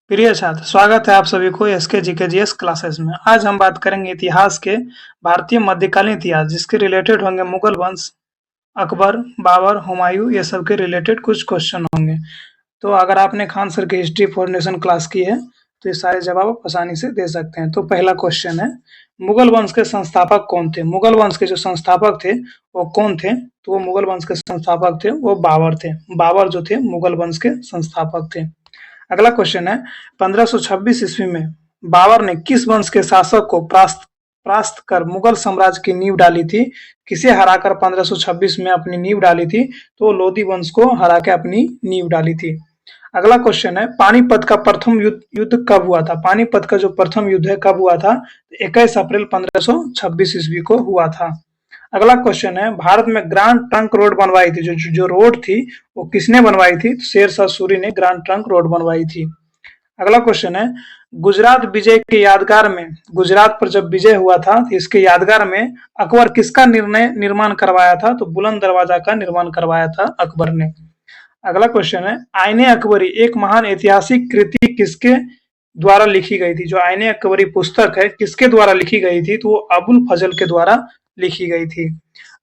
प्रिय छात्र, स्वागत है आप सभी को एसके जीके जीएस क्लासेस में। आज हम बात करेंगे इतिहास के भारतीय मध्यकालीन इतिहास, जिसके रिलेटेड होंगे मुगल वंश, अकबर, बाबर, हुमायूं, ये सब के रिलेटेड कुछ क्वेश्चन होंगे। तो अगर आपने खान सर की हिस्ट्री फाउंडेशन क्लास की है तो ये सारे जवाब आप आसानी से दे सकते हैं। तो पहला क्वेश्चन है, मुगल वंश के संस्थापक कौन थे? मुगल वंश के जो संस्थापक थे वो कौन थे? तो वो मुगल वंश के संस्थापक थे वो बाबर थे। बाबर जो थे मुगल वंश के संस्थापक थे। अगला क्वेश्चन है, 1526 ईस्वी में बाबर ने किस वंश के शासक को परास्त कर मुगल साम्राज्य की नींव डाली थी? किसे हराकर 1526 में अपनी नींव डाली थी? तो लोधी वंश को हरा के अपनी नींव डाली थी। अगला क्वेश्चन है, पानीपत का प्रथम युद्ध कब हुआ था? पानीपत का जो प्रथम युद्ध है कब हुआ था? 21 अप्रैल 1526 ईस्वी को हुआ था। अगला क्वेश्चन है, भारत में ग्रांड ट्रंक रोड बनवाई थी, जो रोड थी वो किसने बनवाई थी? शेरशाह सूरी ने ग्रांड ट्रंक रोड बनवाई थी। अगला क्वेश्चन है, गुजरात विजय के यादगार में, गुजरात पर जब विजय हुआ था तो इसके यादगार में अकबर किसका निर्माण करवाया था? तो बुलंद दरवाजा का निर्माण करवाया था अकबर ने। अगला क्वेश्चन है, आईने अकबरी एक महान ऐतिहासिक कृति किसके द्वारा लिखी गई थी? जो आईने अकबरी पुस्तक है किसके द्वारा लिखी गई थी? तो वो अबुल फजल के द्वारा लिखी गई थी।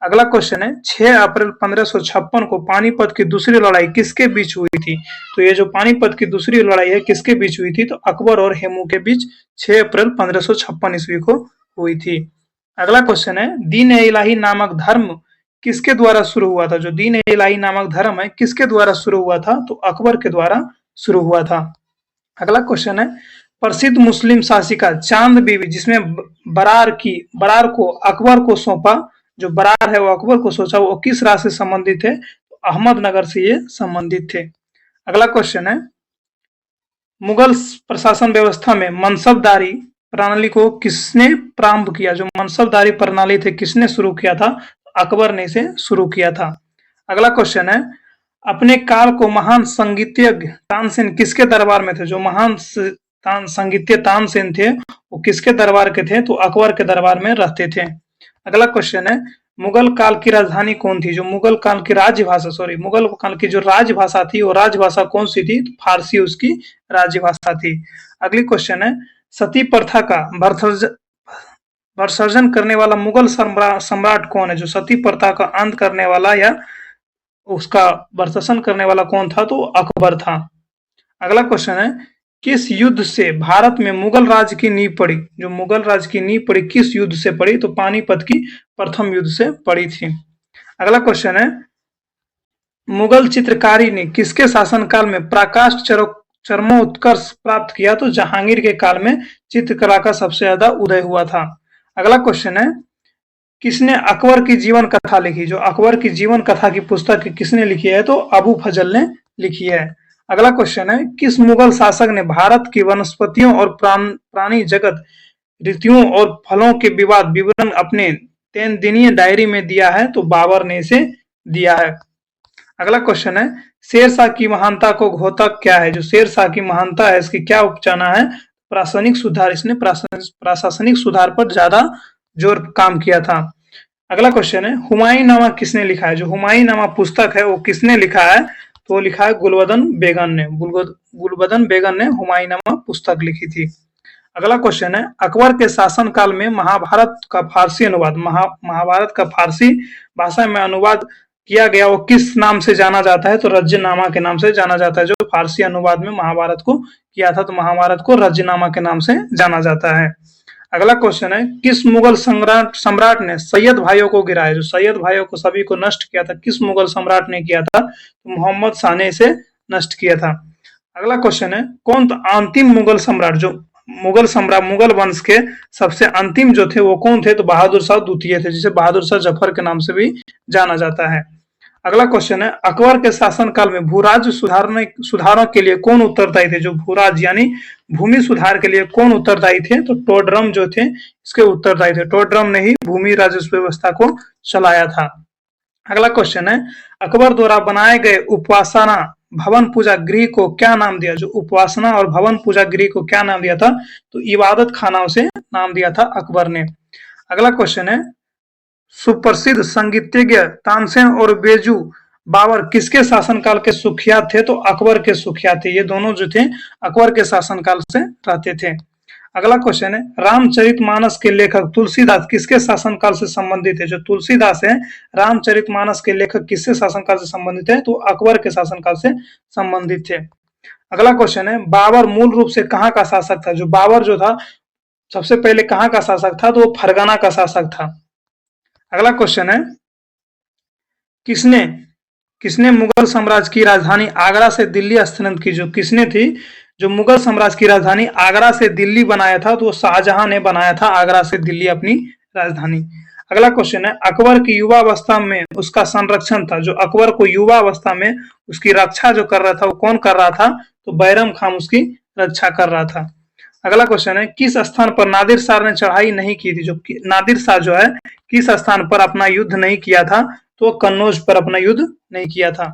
अगला क्वेश्चन है, 6 अप्रैल 1556 को पानीपत की दूसरी लड़ाई किसके बीच हुई थी? तो ये जो पानीपत की दूसरी लड़ाई है किसके बीच हुई थी? तो अकबर और हेमू के बीच 6 अप्रैल 1556 ईस्वी को हुई थी। अगला क्वेश्चन है, दीन ए इलाही नामक धर्म किसके द्वारा शुरू हुआ था? जो दीन ए इलाही नामक धर्म है किसके द्वारा शुरू हुआ था? तो अकबर के द्वारा शुरू हुआ था। अगला क्वेश्चन है, प्रसिद्ध मुस्लिम शासिका चांद बीबी जिसमें बरार को अकबर को सौंपा, जो बरार है वो अकबर को सोचा, वो किस राज्य से संबंधित है? तो अहमदनगर से ये संबंधित थे। अगला क्वेश्चन है, मुगल प्रशासन व्यवस्था में मनसबदारी प्रणाली को किसने प्रारंभ किया? जो मनसबदारी प्रणाली थे किसने शुरू किया था? अकबर ने इसे शुरू किया था। अगला क्वेश्चन है, अपने काल को महान संगीतज्ञ तानसेन किसके दरबार में थे? जो महान संगीतज्ञ तानसेन थे वो किसके दरबार के थे? तो अकबर के दरबार में रहते थे। अगला क्वेश्चन है, मुगल काल की राजधानी कौन थी? जो मुगल काल की मुगल काल की जो राजभाषा थी वो राजभाषा कौन सी थी? तो फारसी उसकी राजभाषा थी। अगली क्वेश्चन है, सती प्रथा का भर्सर्जन करने वाला मुगल सम्राट कौन है? जो सती प्रथा का अंत करने वाला या उसका भर्सन करने वाला कौन था? तो अकबर था। अगला क्वेश्चन है, किस युद्ध से भारत में मुगल राज्य की नींव पड़ी? जो मुगल राज्य की नींव पड़ी किस युद्ध से पड़ी? तो पानीपत की प्रथम युद्ध से पड़ी थी। अगला क्वेश्चन है, मुगल चित्रकारी ने किसके शासनकाल में प्रकाश चरमोत्कर्ष प्राप्त किया? तो जहांगीर के काल में चित्रकला का सबसे ज्यादा उदय हुआ था। अगला क्वेश्चन है, किसने अकबर की जीवन कथा लिखी? जो अकबर की जीवन कथा की पुस्तक किसने लिखी है? तो अबू फजल ने लिखी है। अगला क्वेश्चन है, किस मुगल शासक ने भारत की वनस्पतियों और प्राणी जगत, ऋतुओं और फलों के विवरण अपने 3 दिनीय डायरी में दिया है? तो बाबर ने इसे दिया है। अगला क्वेश्चन है, शेरशाह की महानता को होता क्या है? जो शेरशाह की महानता है इसकी क्या उपचाना है? प्रशासनिक सुधार। इसने प्रशासनिक सुधार पर ज्यादा जोर काम किया था। अगला क्वेश्चन है, हुमायूंनामा किसने लिखा है? जो हुमायूंनामा पुस्तक है वो किसने लिखा है? तो लिखा है गुलबदन बेगम ने। गुलबदन बेगम ने हुमायूंनामा पुस्तक लिखी थी। अगला क्वेश्चन है, अकबर के शासन काल में महाभारत का फारसी अनुवाद, महाभारत का फारसी भाषा में अनुवाद किया गया वो किस नाम से जाना जाता है? तो रज्जनामा के नाम से जाना जाता है। जो फारसी अनुवाद में महाभारत को किया था तो महाभारत को रज्जनामा के नाम से जाना जाता है। अगला क्वेश्चन है, किस मुगल सम्राट ने सैयद भाइयों को गिराया? जो सैयद भाइयों को सभी को नष्ट किया था किस मुगल सम्राट ने किया था? तो मोहम्मद शाह ने इसे नष्ट किया था। अगला क्वेश्चन है, कौन अंतिम मुगल सम्राट? जो मुगल वंश के सबसे अंतिम जो थे वो कौन थे? तो बहादुर शाह द्वितीय थे, जिसे बहादुर शाह जफर के नाम से भी जाना जाता है। अगला क्वेश्चन है, अकबर के शासनकाल में भूराज्य सुधारों के लिए कौन उत्तरदायी थे? जो भूराज्य यानी भूमि सुधार के लिए कौन उत्तरदायी थे? तो टोडरम जो थे इसके उत्तरदायी थे। टोडरम ने ही भूमि राजस्व व्यवस्था को चलाया था। अगला क्वेश्चन है, अकबर द्वारा बनाए गए उपासना भवन पूजा गृह को क्या नाम दिया? जो उपासना और भवन पूजा गृह को क्या नाम दिया था? तो इबादत खाना उसे नाम दिया था अकबर ने। अगला क्वेश्चन है, सुप्रसिद्ध संगीतज्ञ तानसेन और बेजू बाबर किसके शासनकाल के सुखियात थे? तो अकबर के सुखियात थे। ये दोनों जो थे अकबर के शासनकाल से रहते थे। अगला क्वेश्चन है, रामचरितमानस के लेखक तुलसीदास किसके शासनकाल से संबंधित है? जो तुलसीदास है, रामचरितमानस के लेखक किसके शासनकाल से संबंधित है? तो अकबर के शासनकाल से संबंधित थे। अगला क्वेश्चन है, बाबर मूल रूप से कहाँ का शासक था? जो बाबर जो था सबसे पहले कहाँ का शासक था? तो वो फरगना का शासक था। अगला क्वेश्चन है, किसने किसने मुगल साम्राज्य की राजधानी आगरा से दिल्ली स्थानांतरित की? जो किसने थी जो मुगल साम्राज्य की राजधानी आगरा से दिल्ली बनाया था? तो वो शाहजहां ने बनाया था आगरा से दिल्ली अपनी राजधानी। अगला क्वेश्चन है, अकबर की युवा अवस्था में उसका संरक्षण था। जो अकबर को युवा अवस्था में उसकी रक्षा जो कर रहा था वो कौन कर रहा था? तो बैरम खान उसकी रक्षा कर रहा था। अगला क्वेश्चन है, किस स्थान पर नादिर शाह ने चढ़ाई नहीं की थी? जो नादिर शाह जो है किस स्थान पर अपना युद्ध नहीं किया था? तो कन्नौज पर अपना युद्ध नहीं किया था।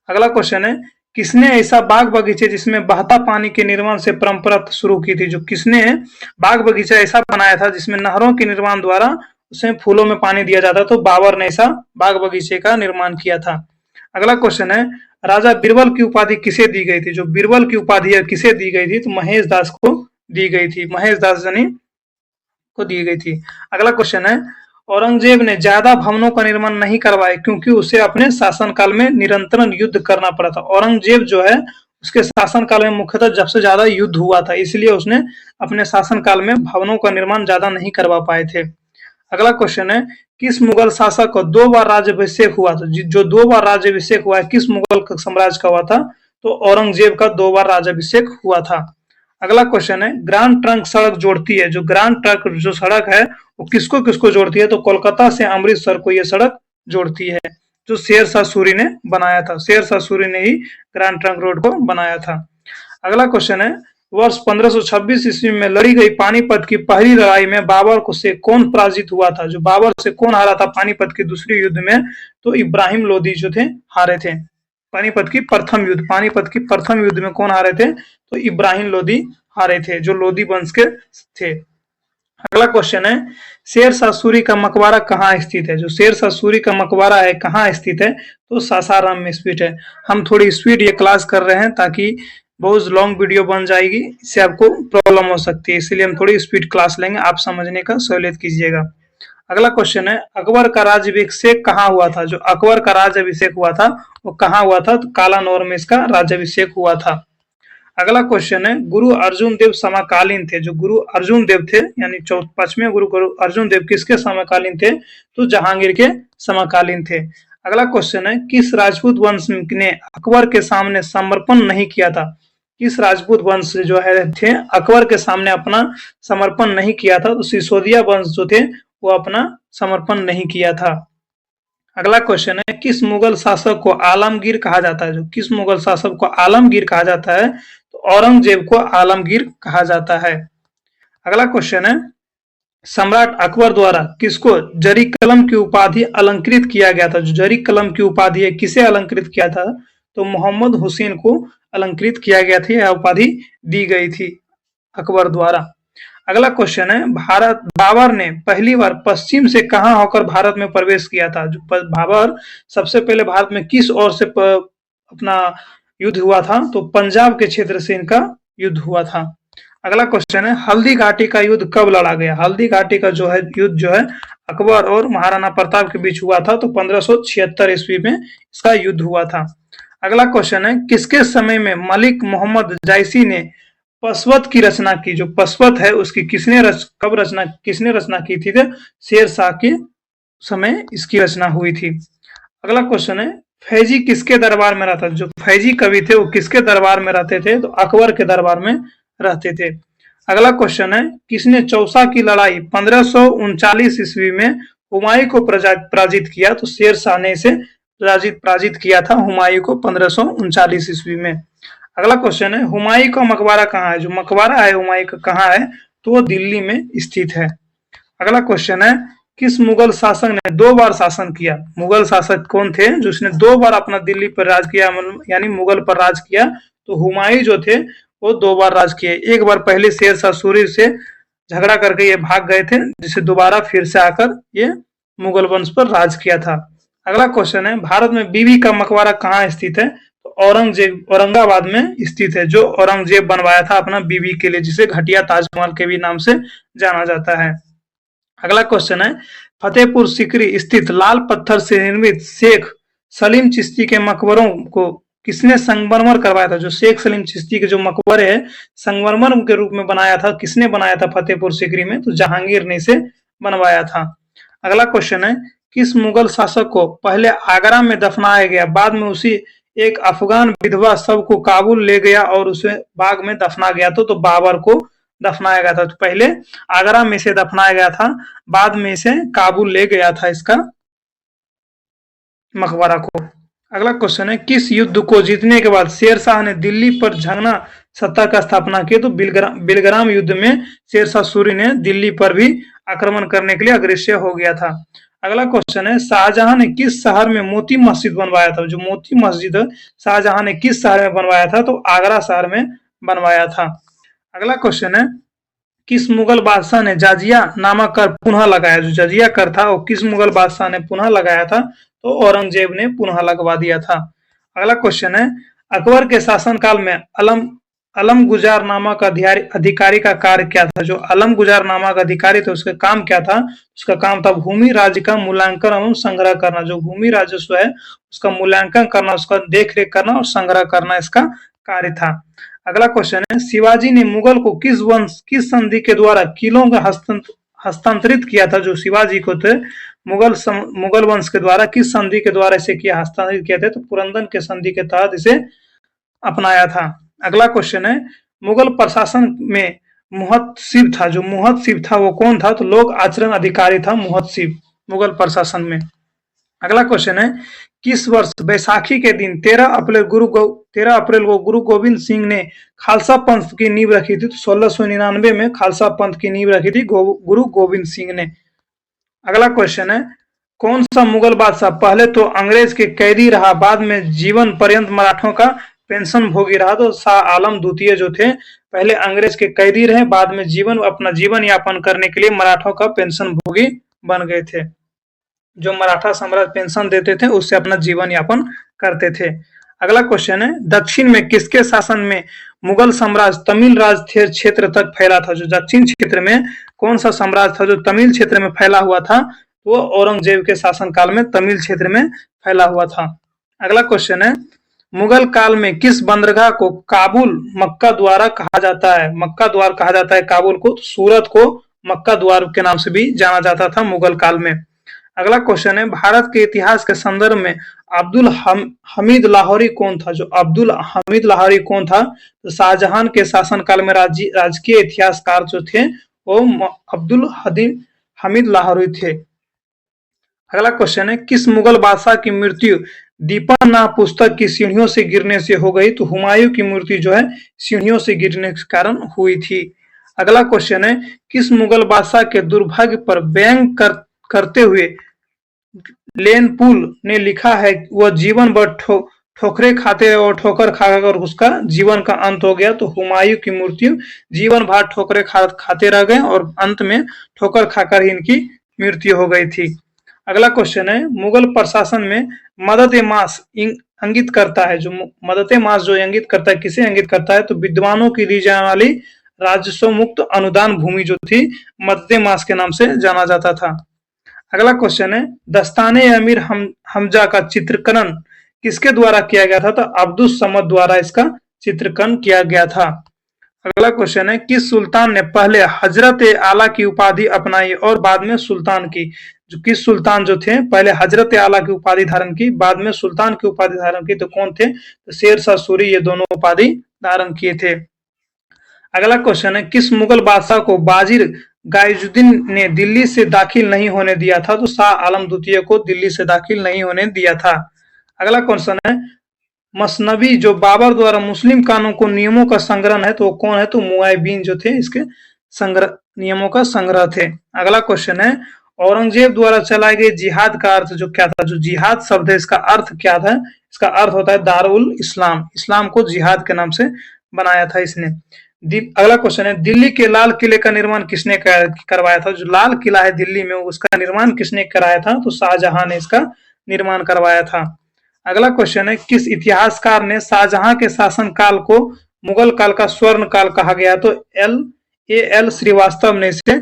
अगला क्वेश्चन है, किसने ऐसा बाग बगीचे जिसमें बहता पानी के निर्माण से परंपरा शुरू की थी? जो किसने बाग बगीचा ऐसा बनाया था जिसमें नहरों के निर्माण द्वारा उसमें फूलों में पानी दिया जाता, तो बाबर ने ऐसा बाग बगीचे का निर्माण किया था। अगला क्वेश्चन है, राजा बीरबल की उपाधि किसे दी गई थी? जो बीरबल की उपाधि किसे दी गई थी? तो महेश दास को दी गई थी। महेश दास जनी को दी गई थी। अगला क्वेश्चन है, औरंगजेब ने ज्यादा भवनों का निर्माण नहीं करवाया क्योंकि उसे अपने शासनकाल में निरंतर युद्ध करना पड़ा था। औरंगजेब जो है उसके शासनकाल में मुख्यतः सबसे ज्यादा युद्ध हुआ था, इसलिए उसने अपने शासनकाल में भवनों का निर्माण ज्यादा नहीं करवा पाए थे। अगला क्वेश्चन है, किस मुगल शासक को 2 बार राज्याभिषेक हुआ था? जो 2 बार राज्याभिषेक हुआ है किस मुगल साम्राज्य का हुआ था? तो औरंगजेब का 2 बार राज्याभिषेक हुआ था। अगला क्वेश्चन है, ग्रांड ट्रंक सड़क जोड़ती है। जो ग्रांड ट्रंक जो सड़क है वो किसको किसको जोड़ती है? तो कोलकाता से अमृतसर को ये सड़क जोड़ती है, जो शेरशाह सूरी ने बनाया था। शेरशाह सूरी ने ही ग्रांड ट्रंक रोड को बनाया था। अगला क्वेश्चन है, वर्ष 1526 ईस्वी में लड़ी गई पानीपत की पहली लड़ाई में बाबर को से कौन पराजित हुआ था? जो बाबर से कौन हारा था पानीपत के दूसरे युद्ध में? तो इब्राहिम लोदी जो थे हारे थे। पानीपत की प्रथम युद्ध में कौन हारे थे? तो इब्राहिम लोदी हारे थे, जो लोदी वंश के थे। अगला क्वेश्चन है, शेरशाह सूरी का मकबरा कहाँ स्थित है? जो शेरशाह सूरी का मकबरा है कहाँ स्थित है? तो सासाराम में स्थित है। हम थोड़ी स्पीड ये क्लास कर रहे हैं ताकि बहुत लॉन्ग वीडियो बन जाएगी, इससे आपको प्रॉब्लम हो सकती है, इसलिए हम थोड़ी स्पीड क्लास लेंगे, आप समझने का सहूलियत कीजिएगा। अगला क्वेश्चन है, अकबर का राज्याभिषेक कहाँ हुआ था? जो अकबर का राज्याभिषेक हुआ था वो कहाँ हुआ था? तो कालानौर में इसका राज्याभिषेक हुआ था। अगला क्वेश्चन है, गुरु अर्जुन देव समकालीन थे। जो गुरु अर्जुन देव थे यानी 5वें गुरु अर्जुन देव किसके समकालीन थे? तो जहांगीर के समकालीन थे। अगला क्वेश्चन है, किस राजपूत वंश ने अकबर के सामने समर्पण नहीं किया था? किस राजपूत वंश जो है थे अकबर के सामने अपना समर्पण नहीं किया था? तो सिसोदिया वंश जो थे वो अपना समर्पण नहीं किया था। अगला क्वेश्चन है, किस मुगल शासक को आलमगीर कहा जाता है? जो किस मुगल शासक को आलमगीर कहा जाता है? तो औरंगजेब को आलमगीर कहा जाता है। अगला क्वेश्चन है, सम्राट अकबर द्वारा किसको जरी कलम की उपाधि अलंकृत किया गया था? जो जरी कलम की उपाधि है किसे अलंकृत किया था? तो मोहम्मद हुसैन को अलंकृत किया गया था, यह उपाधि दी गई थी अकबर द्वारा। अगला क्वेश्चन है, बाबर ने पहली बार पश्चिम से कहां होकर भारत में प्रवेश किया था? जो बाबर सबसे पहले भारत में किस ओर से अपना युद्ध हुआ था? तो पंजाब के क्षेत्र से इनका युद्ध हुआ था। अगला क्वेश्चन है, हल्दी घाटी का युद्ध कब लड़ा गया? हल्दी घाटी का जो है युद्ध जो है अकबर और महाराणा प्रताप के बीच हुआ था, तो 1576 ईस्वी में इसका युद्ध हुआ था। अगला क्वेश्चन है, किसके समय में मलिक मोहम्मद जायसी ने पशवत की रचना की? जो पशवत है उसकी किसने रचना की थी? शेरशाह के समय इसकी रचना हुई थी। अगला क्वेश्चन है, फैजी किसके दरबार में रहता? जो फैजी कवि थे वो किसके दरबार में रहते थे? तो अकबर के दरबार में रहते थे। अगला क्वेश्चन है, किसने चौसा की लड़ाई 1539 ईस्वी में हुमायूं को पराजित किया? तो शेरशाह ने इसे पराजित किया था हुमायूं को 1539 ईस्वी में। अगला क्वेश्चन है, हुमायूं का मकबरा कहाँ है? जो मकबरा है हुमायूं का कहाँ है? तो वो दिल्ली में स्थित है। अगला क्वेश्चन है, किस मुगल शासक ने 2 बार शासन किया? मुगल शासक कौन थे जो उसने 2 बार अपना दिल्ली पर राज किया, यानी मुगल पर राज किया? तो हुमायूं जो थे वो 2 बार राज किए। एक बार पहले शेरशाह सूरी से झगड़ा करके ये भाग गए थे, जिसे दोबारा फिर से आकर ये मुगल वंश पर राज किया था। अगला क्वेश्चन है, भारत में बीबी का मकबरा कहाँ स्थित है? तो औरंगाबाद में स्थित है, जो औरंगजेब बनवाया था अपना बीबी के लिए, जिसे घटिया ताजमहल के भी नाम से जाना जाता है। अगला क्वेश्चन है, फतेहपुर सीकरी स्थित लाल पत्थर से निर्मित शेख सलीम चिश्ती के मकबरों को किसने संगमरमर करवाया था? जो शेख सलीम चिश्ती के जो मकबरे हैं संगमरमर के रूप में बनाया था, किसने बनाया था फतेहपुर सीकरी में? तो जहांगीर ने इसे बनवाया था। अगला क्वेश्चन है, किस मुगल शासक को पहले आगरा में दफनाया गया, बाद में उसी एक अफगान विधवा शव को काबुल ले गया और उसे बाग में दफना गया? तो बाबर को दफनाया गया था। तो पहले आगरा में इसे दफनाया गया था, बाद में इसे काबुल ले गया था इसका मकबरा को। अगला क्वेश्चन है, किस युद्ध को जीतने के बाद शेरशाह ने दिल्ली पर झंगना सत्ता का स्थापना की? तो बिलग्राम युद्ध में शेरशाह सूरी ने दिल्ली पर भी आक्रमण करने के लिए अग्रसर हो गया था। अगला क्वेश्चन है, शाहजहां ने किस शहर में मोती मस्जिद बनवाया था? जो मोती मस्जिद शाहजहां ने किस शहर में बनवाया था? तो आगरा शहर में बनवाया था। अगला क्वेश्चन है, किस मुगल बादशाह ने जाजिया नामक कर पुनः लगाया? जो जजिया कर था वो किस मुगल बादशाह ने पुनः लगाया था? तो औरंगजेब ने पुनः लगवा दिया था। अगला क्वेश्चन है, अकबर के शासनकाल में अलम गुजार नामक अधिकारी का कार्य क्या था? जो अलम गुजार नामक अधिकारी थे उसका काम क्या था? उसका काम था भूमि राज्य का मूल्यांकन एवं संग्रह करना। जो भूमि राजस्व है उसका मूल्यांकन करना, उसका देख रेख करना और संग्रह करना इसका कार्य था। अगला क्वेश्चन है, शिवाजी ने मुगल को किस संधि के द्वारा किलों का हस्तांतरित किया था? जो शिवाजी को थे मुगल वंश के द्वारा किस संधि के द्वारा इसे किया हस्तांतरित किया था? तो पुरंदर के संधि के तहत इसे अपनाया था। अगला क्वेश्चन है, मुगल प्रशासन में मुहत्सिब था। जो मुहत्सिब था वो कौन था? तो लोक आचरण अधिकारी था मुहत्सिब मुगल प्रशासन में। अगला क्वेश्चन है, किस वर्ष बैसाखी के दिन 13 अप्रैल को गुरु गोविंद सिंह ने खालसा पंथ की नींव रखी थी? तो 1699 में खालसा पंथ की नींव रखी थी गुरु गोविंद सिंह ने। अगला क्वेश्चन है, कौन सा मुगल बादशाह पहले तो अंग्रेज के कैदी रहा, बाद में जीवन पर्यंत मराठों का पेंशन भोगी रहा? तो शाह आलम द्वितीय जो थे पहले अंग्रेज के कैदी रहे, बाद में अपना जीवन यापन करने के लिए मराठों का पेंशन भोगी बन गए थे। जो मराठा साम्राज्य पेंशन देते थे उससे अपना जीवन यापन करते थे। अगला क्वेश्चन है, दक्षिण में किसके शासन में मुगल साम्राज्य तमिल राज क्षेत्र तक फैला था? जो दक्षिण क्षेत्र में कौन सा साम्राज्य था जो तमिल क्षेत्र में फैला हुआ था? वो औरंगजेब के शासनकाल में तमिल क्षेत्र में फैला हुआ था। अगला क्वेश्चन है, मुगल काल में किस बंदरगाह को काबुल मक्का द्वार कहा जाता है? मक्का द्वार कहा जाता है काबुल को। सूरत को मक्का द्वार के नाम से भी जाना जाता था मुगल काल में। अगला क्वेश्चन है, भारत के इतिहास के संदर्भ में अब्दुल हमीद लाहौरी कौन था? जो अब्दुल हमीद लाहौरी कौन था? तो शाहजहां के शासनकाल में राजकीय इतिहासकार जो थे वो अब्दुल हमीद लाहौरी थे। अगला क्वेश्चन है, किस मुगल बादशाह की मृत्यु दीपन्ना पुस्तक की सीढ़ियों से गिरने से हो गई? तो हुमायूं की मृत्यु जो है सीढ़ियों से गिरने के कारण हुई थी। अगला क्वेश्चन है, किस मुगल बादशाह के दुर्भाग्य पर व्यंग करते हुए लेनपुल ने लिखा है वह जीवन भर ठोकरे खाते और ठोकर खाकर उसका जीवन का अंत हो गया? तो हुमायूं की मृत्यु जीवन भर ठोकरे खाते रह गए और अंत में ठोकर खाकर ही इनकी मृत्यु हो गई थी। अगला क्वेश्चन है, मुगल प्रशासन में मदद ए मास इंगित करता है। जो मदद ए मास जो इंगित करता है किसे इंगित करता है? तो विद्वानों की दी जाने वाली राजस्व मुक्त अनुदान भूमि जो थी मदद ए मास के नाम से जाना जाता था। अगला क्वेश्चन है, दस्ताने अमीर हमजा का चित्रीकरण किसके द्वारा किया गया था? तो अब्दुल समद द्वारा इसका चित्रीकरण किया गया था। अगला क्वेश्चन है, किस सुल्तान ने पहले हजरत आला की उपाधि अपनाई और बाद में सुल्तान की? जो किस सुल्तान जो थे पहले हजरत आला की उपाधि धारण की, बाद में सुल्तान की उपाधि धारण की? तो कौन थे? तो शेरशाह सूरी ये दोनों उपाधि धारण किए थे। अगला क्वेश्चन है, किस मुगल बादशाह को बाजिर गाइजुद्दीन ने दिल्ली से दाखिल नहीं होने दिया था? तो शाह आलम द्वितीय को दिल्ली से दाखिल नहीं होने दिया था। अगला क्वेश्चन है, मसनवी जो बाबर द्वारा मुस्लिम कानून को नियमों का संग्रह है तो वो कौन है? तो मुआइबिन जो थे इसके नियमों का संग्रह थे। अगला क्वेश्चन है, औरंगजेब द्वारा चलाए गए जिहाद का अर्थ जो क्या था? जो जिहाद शब्द है इसका अर्थ क्या था? इसका अर्थ होता है दारुल इस्लाम। इस्लाम को जिहाद के नाम से बनाया था इसने। अगला क्वेश्चन है, दिल्ली के लाल किले का निर्माण किसने करवाया था? जो लाल किला है दिल्ली में उसका निर्माण किसने कराया था? तो शाहजहां ने इसका निर्माण करवाया था। अगला क्वेश्चन है, किस इतिहासकार ने शाहजहां के शासनकाल को मुगल काल का स्वर्ण काल कहा गया? तो एल श्रीवास्तव ने इसे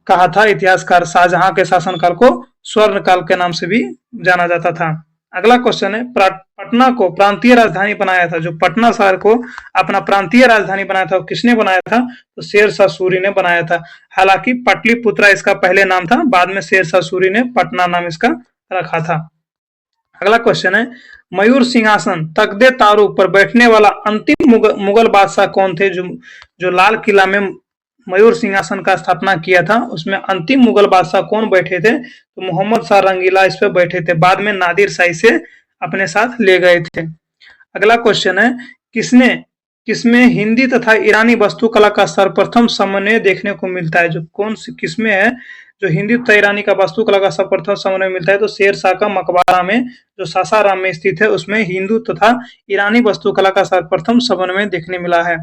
कहा था। इतिहासकार शाहजहां के शासनकाल को स्वर्ण काल के नाम से भी जाना जाता था। अगला क्वेश्चन है, पटना को प्रांतीय राजधानी बनाया था, जो पटना शहर को अपना प्रांतीय राजधानी बनाया था, किसने बनाया था? तो शेरशाह सूरी ने बनाया था। हालांकि पाटलिपुत्रा इसका पहले नाम था, बाद में शेरशाह सूरी ने पटना नाम इसका रखा था। अगला क्वेश्चन है, मयूर सिंहासन तख्ते तारूक पर बैठने वाला अंतिम मुगल बादशाह कौन थे? जो लाल किला में मयूर सिंहासन का स्थापना किया था, उसमें अंतिम मुगल बादशाह कौन बैठे थे? तो मोहम्मद शाह रंगीला इस पे बैठे थे। बाद में नादिर शाह इसे अपने साथ ले गए थे। अगला क्वेश्चन है, किसमें हिंदी तथा ईरानी वास्तुकला का सर्वप्रथम समन्वय देखने को मिलता है? जो किसमें है जो हिंदी तथा ईरानी का वास्तुकला का सर्वप्रथम समन्वय मिलता है? तो शेरशाह का मकबरा में, जो सासाराम में स्थित है, उसमें हिंदू तथा ईरानी वास्तुकला का सर्वप्रथम समन्वय देखने मिला है।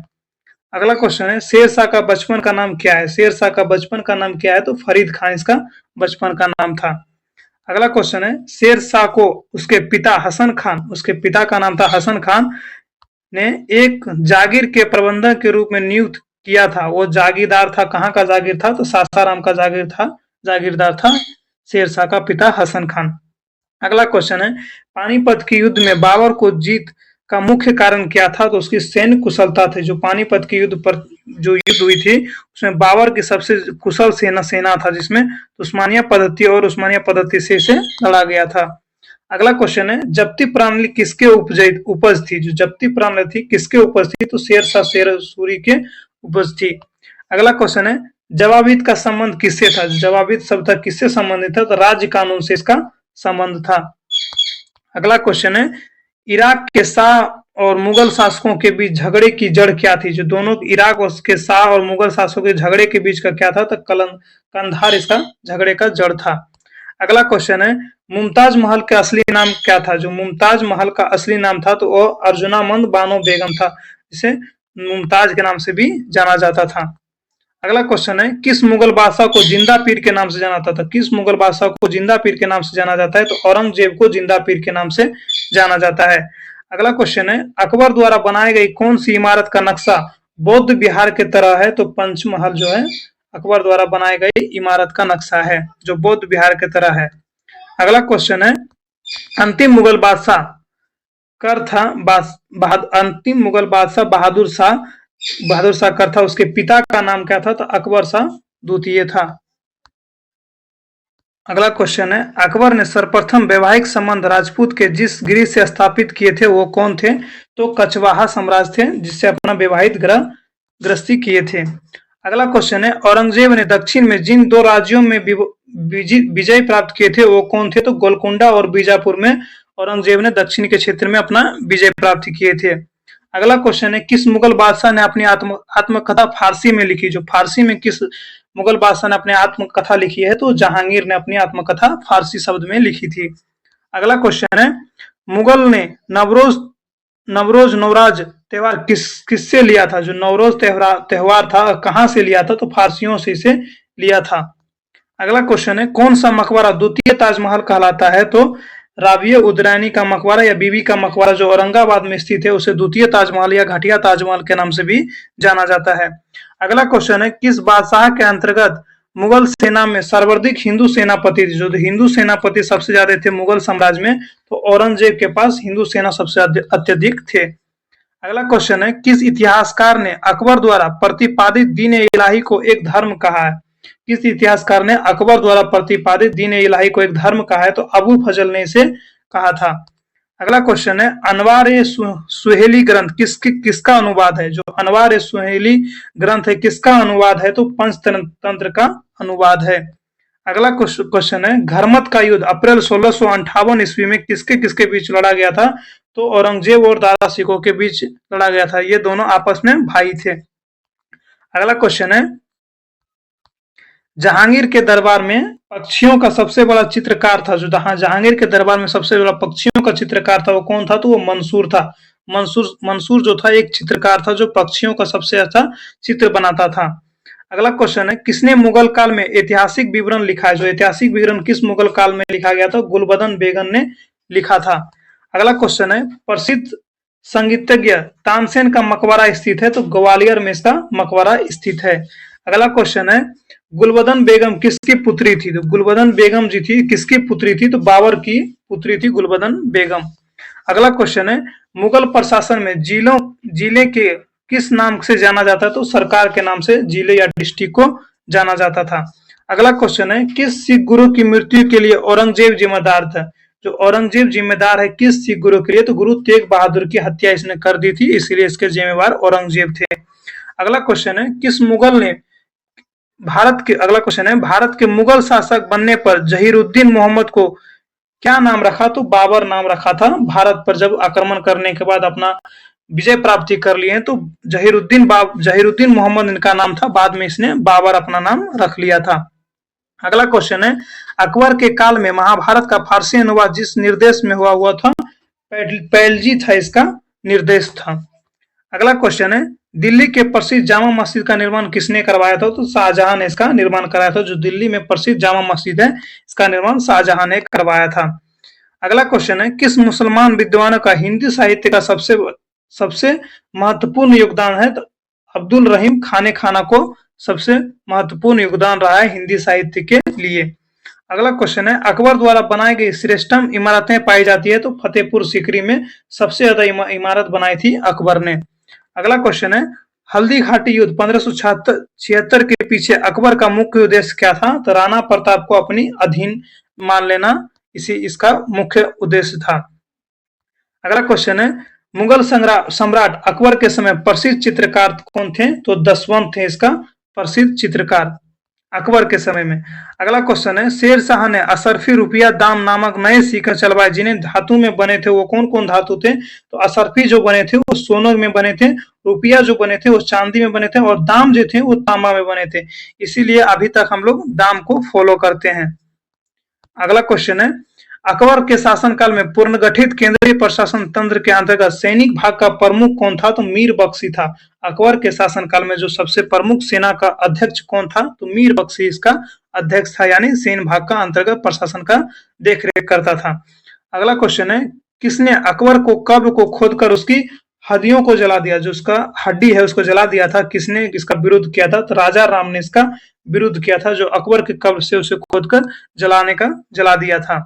अगला क्वेश्चन है, शेरशाह का बचपन का नाम क्या है? शेरशाह का बचपन का नाम क्या है? तो फरीद खान इसका बचपन का नाम था। अगला क्वेश्चन है, शेरशाह को उसके पिता का नाम था हसन खान ने एक जागीर के प्रबंधक के रूप में नियुक्त किया था। वो जागीरदार था, कहाँ का जागीर था? तो सासाराम का जागीरदार था शेरशाह का पिता हसन खान। अगला क्वेश्चन है, पानीपत के युद्ध में बाबर को जीत का मुख्य कारण क्या था? तो उसकी सैन्य कुशलता थी। जो पानीपत के युद्ध पर जो युद्ध हुई थी, उसमें बाबर की सबसे कुशल सेना था, जिसमें उस्मानिया पद्धति से इसे लड़ा गया था। अगला क्वेश्चन है, जब्ती प्रणाली किसके उपज थी? जो जब्ती प्रणाली थी किसके उपज थी? तो शेरशाह सूरी के उपज थी। अगला क्वेश्चन है, जवाबीद का संबंध किससे था? जवाबीद शब्द किससे संबंधित था? तो राज्य कानून से इसका संबंध था। अगला क्वेश्चन है, इराक के शाह और मुगल शासकों के बीच झगड़े की जड़ क्या थी? जो दोनों इराक के शाह और मुगल शासकों के झगड़े के बीच का क्या था? तो कंधार इसका झगड़े का जड़ था। अगला क्वेश्चन है, मुमताज महल का असली नाम क्या था? जो मुमताज महल का असली नाम था, तो वो अर्जुनामंद बानो बेगम था, जिसे मुमताज के नाम से भी जाना जाता था। अगला क्वेश्चन है, किस मुगल बादशाह को जिंदा पीर के नाम से जाना जाता था? किस मुगल बादशाह को जिंदा पीर के नाम से जाना जाता है? तो औरंगजेब को जिंदा पीर के नाम से जाना जाता है। अगला क्वेश्चन है, अकबर द्वारा बनाई गई कौन सी इमारत का नक्शा बौद्ध विहार के तरह है? तो पंचमहल जो है अकबर द्वारा बनाई गई इमारत का नक्शा है, जो बौद्ध विहार के तरह है। अगला क्वेश्चन है, अंतिम मुगल बादशाह बहादुर शाह कर था, उसके पिता का नाम क्या था? तो अकबर शाह द्वितीय था। अगला क्वेश्चन है, अकबर ने सर्वप्रथम वैवाहिक संबंध राजपूत के जिस गिरी से स्थापित किए थे, वो कौन थे? तो कछवाहा साम्राज्य थे, जिससे अपना वैवाहिक गृहस्थी किए थे। अगला क्वेश्चन है, औरंगजेब ने दक्षिण में जिन दो राज्यों में विजय प्राप्त किए थे, वो कौन थे? तो गोलकुंडा और बीजापुर में औरंगजेब ने दक्षिण के क्षेत्र में अपना विजय प्राप्त किए थे। अगला क्वेश्चन है, किस मुगल बादशाह ने अपनी आत्मकथा फारसी में लिखी? जो फारसी में किस मुगल बादशाह ने अपनी आत्मकथा लिखी है? तो जहांगीर ने अपनी आत्मकथा फारसी शब्द में लिखी थी। अगला क्वेश्चन है, मुगल ने नवरोज त्योहार किससे लिया था? जो नवरोज त्योहार था, कहां से लिया था? तो फारसियों से इसे लिया था। अगला क्वेश्चन है, कौन सा मकबरा द्वितीय ताजमहल कहलाता है? तो राबिया उदरैनी का मकबरा या बीबी का मकबरा, जो औरंगाबाद में स्थित है, उसे द्वितीय ताजमहल या घटिया ताजमहल के नाम से भी जाना जाता है। अगला क्वेश्चन है, किस बादशाह के अंतर्गत मुगल सेना में सर्वाधिक हिंदू सेनापति थे? जो हिंदू सेनापति सबसे ज्यादा थे मुगल साम्राज्य में, तो औरंगजेब के पास हिंदू सेना सबसे अत्यधिक थे। अगला क्वेश्चन है, किस इतिहासकार ने अकबर द्वारा प्रतिपादित दीन इलाही को एक धर्म कहा है? किस इतिहासकार ने अकबर द्वारा प्रतिपादित दीन इलाही को एक धर्म कहा है? तो अबू फजल ने इसे कहा था। अगला क्वेश्चन है, अनवार ए सुहेली ग्रंथ किसका अनुवाद है? जो अनवार ए सुहेली ग्रंथ है, किसका अनुवाद है? तो पंचतंत्र का अनुवाद है। अगला क्वेश्चन है, घरमत का युद्ध अप्रैल 1658 ईस्वी में किसके बीच लड़ा गया था? तो औरंगजेब और दारा सिकोह के बीच लड़ा गया था। ये दोनों आपस में भाई थे। अगला क्वेश्चन है, जहांगीर के दरबार में पक्षियों का सबसे बड़ा चित्रकार था। जो जहांगीर के दरबार में सबसे बड़ा पक्षियों का चित्रकार था, वो कौन था? तो वो मंसूर था। मंसूर जो था एक चित्रकार था, जो पक्षियों का सबसे अच्छा चित्र बनाता था। अगला क्वेश्चन है, किसने मुगल काल में ऐतिहासिक विवरण लिखा है? जो ऐतिहासिक विवरण किस मुगल काल में लिखा गया था? गुलबदन बेगम ने लिखा था। अगला क्वेश्चन है, प्रसिद्ध संगीतज्ञ तानसेन का मकबरा स्थित है? तो ग्वालियर में इसका मकबरा स्थित है। अगला क्वेश्चन है, गुलबदन बेगम किसकी पुत्री थी? तो गुलबदन बेगम जी थी किसकी पुत्री थी? तो बाबर की पुत्री थी गुलबदन बेगम। अगला क्वेश्चन है, मुगल प्रशासन में जिले के किस नाम से जाना जाता है? तो सरकार के नाम से जिले या डिस्ट्रिक्ट को जाना जाता था। अगला क्वेश्चन है, किस सिख गुरु की मृत्यु के लिए औरंगजेब जिम्मेदार था? जो औरंगजेब जिम्मेदार है किस सिख गुरु के लिए? तो गुरु तेग बहादुर की हत्या इसने कर दी थी, इसलिए इसके जिम्मेवार औरंगजेब थे। अगला क्वेश्चन है, किस मुगल ने अगला क्वेश्चन है, भारत के मुगल शासक बनने पर जहीरुद्दीन मोहम्मद को क्या नाम रखा? तो बाबर नाम रखा था। भारत पर जब आक्रमण करने के बाद अपना विजय प्राप्ति कर लिए तो जहीरुद्दीन मोहम्मद इनका नाम था, बाद में इसने बाबर अपना नाम रख लिया था। अगला क्वेश्चन है, अकबर के काल में महाभारत का फारसी अनुवाद जिस निर्देश में हुआ था, पैलजी था इसका निर्देश था। अगला क्वेश्चन है, दिल्ली के प्रसिद्ध जामा मस्जिद का निर्माण किसने करवाया था? तो शाहजहां ने इसका निर्माण कराया था। जो दिल्ली में प्रसिद्ध जामा मस्जिद है इसका निर्माण शाहजहां ने करवाया था। अगला क्वेश्चन है, किस मुसलमान विद्वान का हिंदी साहित्य का सबसे महत्वपूर्ण योगदान है? तो अब्दुल रहीम खाने खाना को सबसे महत्वपूर्ण योगदान रहा है हिंदी साहित्य के लिए। अगला क्वेश्चन है, अकबर द्वारा बनाई गई श्रेष्ठतम इमारतें पाई जाती है? तो फतेहपुर सीकरी में सबसे ज्यादा इमारत बनाई थी अकबर ने। अगला क्वेश्चन है, हल्दी घाटी युद्ध 1576 के पीछे अकबर का मुख्य उद्देश्य क्या था? तो राणा प्रताप को अपनी अधीन मान लेना इसका मुख्य उद्देश्य था। अगला क्वेश्चन है, मुगल सम्राट अकबर के समय प्रसिद्ध चित्रकार कौन थे? तो दसवंत थे इसका प्रसिद्ध चित्रकार अकबर के समय में। अगला क्वेश्चन है, शेर शाह ने असरफी रुपया दाम नामक नए सिक्के चलवाए जिन्हें धातु में बने थे, वो कौन कौन धातु थे? तो असरफी जो बने थे वो सोने में बने थे, रुपया जो बने थे वो चांदी में बने थे, और दाम जो थे वो तांबा में बने थे। इसीलिए अभी तक हम लोग दाम को फॉलो करते हैं। अगला क्वेश्चन है, अकबर के शासनकाल में पुनर्गठित केंद्रीय प्रशासन तंत्र के अंतर्गत सैनिक भाग का प्रमुख कौन था? तो मीर बख्शी था। अकबर के शासनकाल में जो सबसे प्रमुख सेना का अध्यक्ष कौन था? तो मीर बख्शी इसका अध्यक्ष था, यानी सैन्य भाग का अंतर्गत प्रशासन का देखरेख करता था। अगला क्वेश्चन है, किसने अकबर को कब्र को खोदकर उसकी हड्डियों को जला दिया? जो उसका हड्डी है उसको जला दिया था, किसने इसका विरोध किया था? तो राजा राम ने इसका विरोध किया था, जो अकबर के कब्र से उसे खोदकर जला दिया था।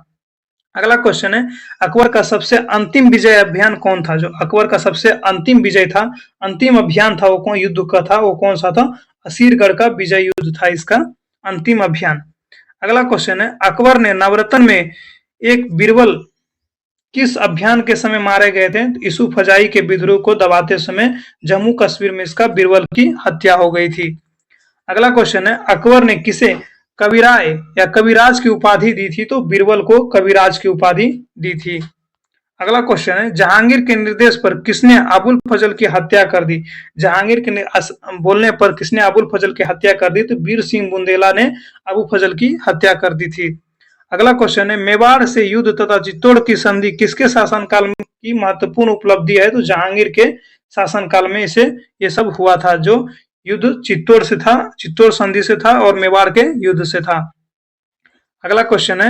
अगला क्वेश्चन है, अकबर का सबसे अंतिम विजय अभियान कौन था? जो अकबर का सबसे अंतिम विजय था, अंतिम अभियान था, वो कौन युद्ध का था? वो कौन सा था? असीरगढ़ का विजय युद्ध था इसका अंतिम अभियान। अगला क्वेश्चन है, अकबर ने नवरत्न में एक बीरबल किस अभियान के समय मारे गए थे? तो यूसुफ फजाई के विद्रोह को दबाते समय जम्मू कश्मीर में इसका बीरबल की हत्या हो गई थी। अगला क्वेश्चन है, अकबर ने किसे कविराय या कविराज की उपाधि दी थी? तो बीरबल को कविराज की उपाधि दी थी। अगला क्वेश्चन है, जहांगीर के निर्देश पर किसने अबुल फजल की हत्या कर दी? जहांगीर के बोलने पर किसने अबुल फजल की हत्या कर दी? तो वीर सिंह बुंदेला ने अबू फजल की हत्या कर दी थी। अगला क्वेश्चन है, मेवाड़ से युद्ध तथा चित्तौड़ की संधि किसके शासनकाल की महत्वपूर्ण उपलब्धि है? तो जहांगीर के शासनकाल में ये सब हुआ था। जो युद्ध चित्तौड़ से था, चित्तौड़ संधि से था और मेवाड़ के युद्ध से था। अगला क्वेश्चन है,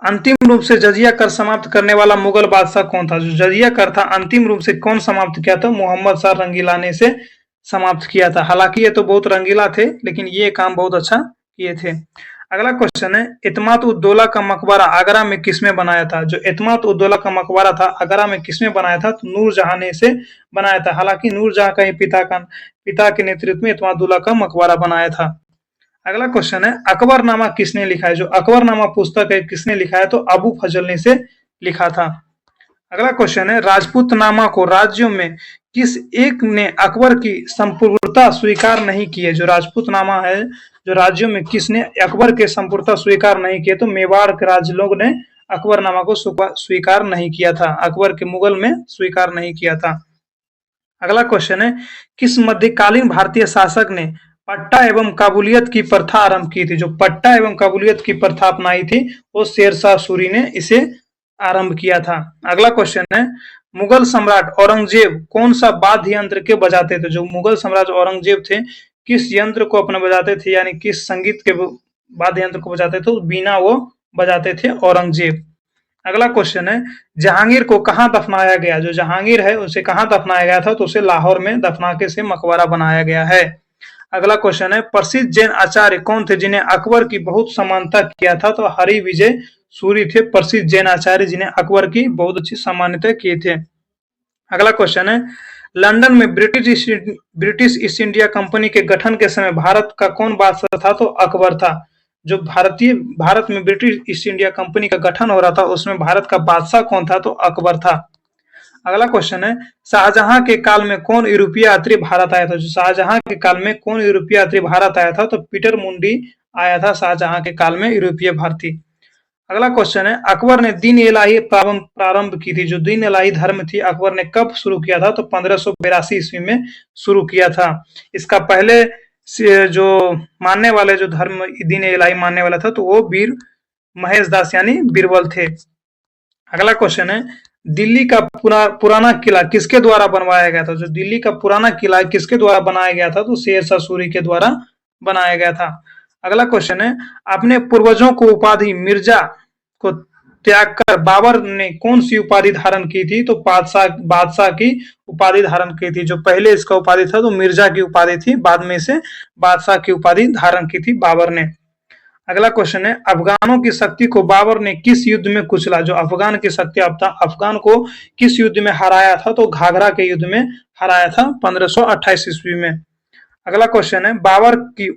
अंतिम रूप से जजिया कर समाप्त करने वाला मुगल बादशाह कौन था? जो जजिया कर था अंतिम रूप से कौन समाप्त किया था? मोहम्मद शाह रंगीला ने इसे समाप्त किया था। हालांकि ये तो बहुत रंगीला थे, लेकिन ये काम बहुत अच्छा किए थे। अगला क्वेश्चन है, इत्माद उद्दौला का मकबरा आगरा में किसमें बनाया था? जो इत्माद उद्दौला का मकबरा था आगरा में किसमें बनाया था? तो नूरजहां ने इसे बनाया था। हालांकि नूरजहां का ही पिता के नेतृत्व में इत्मादुल्ला का मकबरा बनाया था। अगला क्वेश्चन है, अकबरनामा किसने लिखा है? जो अकबरनामा पुस्तक है किसने लिखा है? तो अबू फजल ने इसे लिखा था। अगला क्वेश्चन है, राजपूतनामा को राज्यों में किस एक ने अकबर की संपूर्णता स्वीकार नहीं की है? जो राजपूतनामा है जो राज्यों में किसने अकबर के संपूर्णता स्वीकार नहीं किए? तो मेवाड़ के राज्य लोग ने अकबरनामा को स्वीकार नहीं किया था, अकबर के मुगल में स्वीकार नहीं किया था। अगला क्वेश्चन है, किस मध्यकालीन भारतीय शासक ने पट्टा एवं काबुलियत की प्रथा आरंभ की थी? जो पट्टा एवं काबुलियत की प्रथा अपनाई थी वो शेरशाह सूरी ने इसे आरंभ किया था। अगला क्वेश्चन है, मुगल सम्राट औरंगजेब कौन सा वाद्य यंत्र के बजाते थे? जो मुगल सम्राट औरंगजेब थे किस यंत्र को अपने बजाते थे, यानी किस संगीत के वाद्य यंत्र को बजाते थे? बीना वो बजाते थे औरंगजेब। अगला क्वेश्चन है, जहांगीर को कहाँ दफनाया गया? जो जहांगीर है उसे कहाँ दफनाया गया था? तो उसे लाहौर में दफना के से मकबरा बनाया गया है। अगला क्वेश्चन है, प्रसिद्ध जैन आचार्य कौन थे जिन्हें अकबर की बहुत समानता किया था? तो हरि विजय सूरी थे प्रसिद्ध जैन आचार्य जिन्हें अकबर की बहुत अच्छी सम्मानित किए थे। अगला क्वेश्चन है, लंदन में ब्रिटिश ईस्ट इंडिया कंपनी के गठन के समय भारत का कौन बादशाह था? तो अकबर था। जो भारत में ब्रिटिश ईस्ट इंडिया कंपनी का गठन हो रहा था उसमें भारत का बादशाह कौन था? तो अकबर था। अगला क्वेश्चन है, शाहजहां के काल में कौन यूरोपीय यात्री भारत आया था? जो शाहजहां के काल में कौन यूरोपीय यात्री भारत आया था? तो पीटर मुंडी आया था शाहजहां के काल में यूरोपीय भारतीय। अगला क्वेश्चन है, अकबर ने दीन इलाही प्रारंभ की थी। जो दीन इलाही धर्म थी अकबर ने कब शुरू किया था? तो 1582 ईस्वी में शुरू किया था। इसका पहले से जो मानने वाले जो धर्म दीन इलाही मानने वाला था तो वो वीर महेश दास यानी बीरबल थे। अगला क्वेश्चन है, दिल्ली का पुराना किला किसके द्वारा बनवाया गया था? जो दिल्ली का पुराना किला किसके द्वारा बनाया गया था? तो शेरशाह सूरी के द्वारा बनाया गया था। अगला क्वेश्चन है, अपने पूर्वजों को उपाधि मिर्जा को त्याग कर बाबर ने कौन सी उपाधि धारण की थी? तो बादशाह की उपाधि धारण की थी। जो पहले इसका उपाधि था तो मिर्जा की उपाधि थी, बाद में इसे बादशाह की उपाधि धारण की थी बाबर ने। अगला क्वेश्चन है, अफगानों की शक्ति को बाबर ने किस युद्ध में कुचला? जो अफगान की शक्ति अफगान को किस युद्ध में हराया था? तो घाघरा के युद्ध में हराया था 1528 ईस्वी में। अगला क्वेश्चन है, बाबर की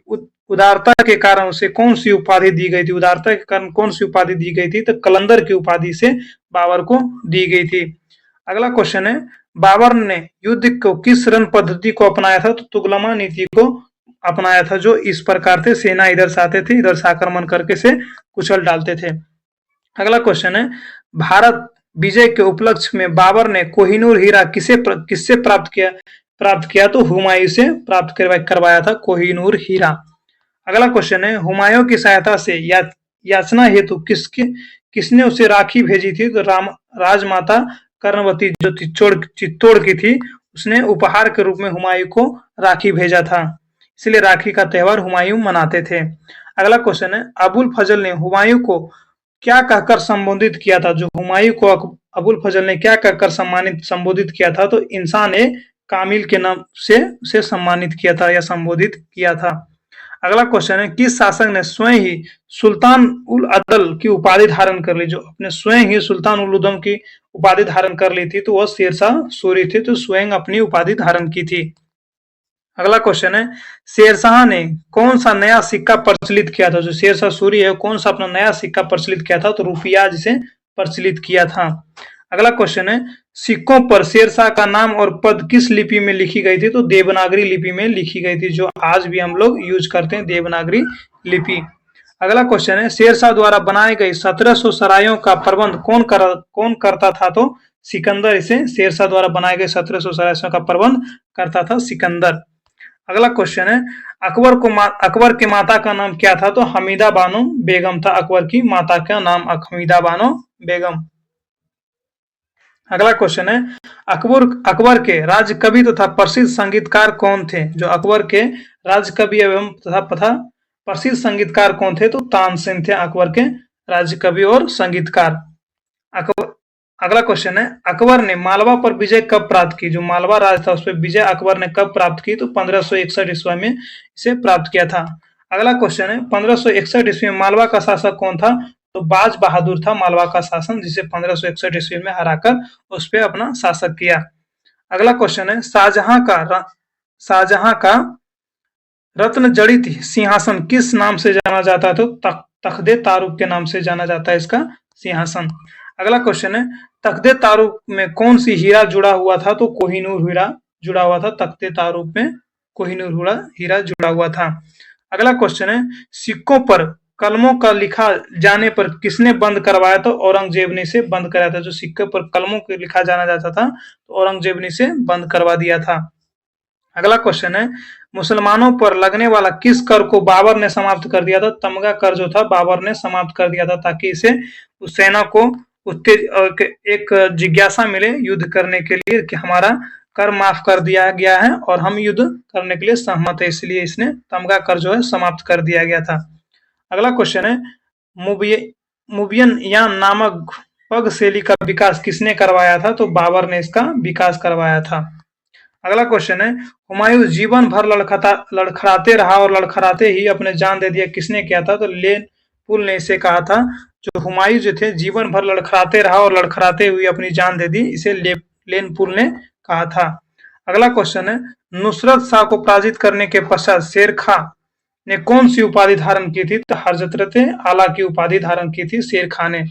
उदारता के कारण उसे कौन सी उपाधि दी गई थी? उदारता के कारण कौन सी उपाधि दी गई थी? तो कलंदर की उपाधि से बाबर को दी गई थी। अगला क्वेश्चन है, बाबर ने युद्ध को किस रण पद्धति को अपनाया था? तो तुगलमा नीति को अपनाया था। जो इस प्रकार से सेना इधर से आते थे, इधर से आक्रमण करके से कुचल डालते थे। अगला क्वेश्चन है, भारत विजय के उपलक्ष्य में बाबर ने कोहिनूर हीरा किससे प्राप्त किया? तो हुमायूं से प्राप्त करवाया था कोहिनूर हीरा। अगला क्वेश्चन है, हुमायूं की सहायता से याचना हेतु किसने उसे राखी भेजी थी? तो राजमाता कर्णवती जो चित्तौड़ की थी उसने उपहार के रूप में हुमायूं को राखी भेजा था, इसलिए राखी का त्योहार हुमायूं मनाते थे। अगला क्वेश्चन है, अबुल फजल ने हुमायूं को क्या कहकर संबोधित किया था? जो हुमायूं को अबुल फजल ने क्या कहकर संबोधित किया था? तो इंसान ए कामिल के नाम से उसे सम्मानित किया था या संबोधित किया था। अगला क्वेश्चन है, किस शासक ने स्वयं ही सुल्तान उल अदल की उपाधि धारण कर ली? जो अपने स्वयं ही सुल्तान उल उदम की उपाधि धारण कर ली थी तो वह शेरशाह सूरी थे, तो स्वयं अपनी उपाधि धारण की थी। अगला क्वेश्चन है, शेरशाह ने कौन सा नया सिक्का प्रचलित किया था? जो शेरशाह सूरी है कौन सा अपना नया सिक्का प्रचलित किया था? तो रुपया जिसे प्रचलित किया था। अगला क्वेश्चन है, सिक्कों पर शेरशाह का नाम और पद किस लिपि में लिखी गई थी? तो देवनागरी लिपि में लिखी गई थी, जो आज भी हम लोग यूज करते हैं देवनागरी लिपि। अगला क्वेश्चन है, शेरशाह द्वारा बनाए गए 1700 सरायों का प्रबंध कौन करता था? तो सिकंदर इसे शेरशाह द्वारा बनाए गए 1700 सरायों का प्रबंध करता था सिकंदर। अगला क्वेश्चन है, अकबर के माता का नाम क्या था? तो हमीदा बानो बेगम था। अकबर की माता का नाम हमीदा बानो बेगम। अगला क्वेश्चन है, अकबर के राज कवि तथा प्रसिद्ध संगीतकार कौन थे? जो अकबर के राज कवि एवं तथा प्रसिद्ध संगीतकार कौन थे? तो तानसेन थे अकबर के राज कवि और संगीतकार। अगला क्वेश्चन है, अकबर ने मालवा पर विजय कब प्राप्त की? जो मालवा राज था उस पर विजय अकबर ने कब प्राप्त की? तो 1561 ईस्वी में इसे प्राप्त किया था। अगला क्वेश्चन है, 1561 ईस्वी में मालवा का शासक कौन था? तो बाज बहादुर था मालवा का शासन, जिसे 1561 ईस्वी में हराकर उस पर अपना शासक किया। अगला क्वेश्चन है, शाहजहां का रत्न जड़ित सिंहासन किस नाम से जाना जाता है? तो तख्दे तारुक के नाम से जाना जाता है इसका सिंहासन। अगला क्वेश्चन है, तख्दे तारुक में कौन सी हीरा जुड़ा हुआ था? तो कोहिनूर हीरा जुड़ा हुआ था। तख्ते तारुक में कोहिनूर हीरा जुड़ा हुआ था। अगला क्वेश्चन है, सिक्कों पर कलमों का लिखा जाने पर किसने बंद करवाया? तो औरंगजेब ने इसे बंद कराया था। जो सिक्के पर कलमों के लिखा जाना जाता था तो औरंगजेब ने इसे बंद करवा दिया था। अगला क्वेश्चन है, मुसलमानों पर लगने वाला किस कर को बाबर ने समाप्त कर दिया था? तमगा कर जो था बाबर ने समाप्त कर दिया था, ताकि इसे उस सेना को एक जिज्ञासा मिले युद्ध करने के लिए कि हमारा कर माफ कर दिया गया है और हम युद्ध करने के लिए सहमत है, इसलिए इसने तमगा कर जो है समाप्त कर दिया गया था। अगला क्वेश्चन है, मुबियन या नामक पग शैली का विकास किसने करवाया था? तो बाबर ने इसका विकास करवाया था। अगला क्वेश्चन है, हुमायूं जीवन भर लड़खड़ाते रहा और लड़खड़ाते ही अपने जान दे दिया, किसने किया था? तो लेनपुल ने इसे कहा था। जो हुमायूं जो थे जीवन भर लड़खड़ाते रहा और लड़खड़ाते हुए अपनी जान दे दी, इसे लेनपुल ने कहा था। अगला क्वेश्चन है, नुसरत शाह को पराजित करने के पश्चात शेर खां ने कौन सी उपाधि धारण की थी? तो हजरत आला की उपाधि धारण की थी शेर खां ने।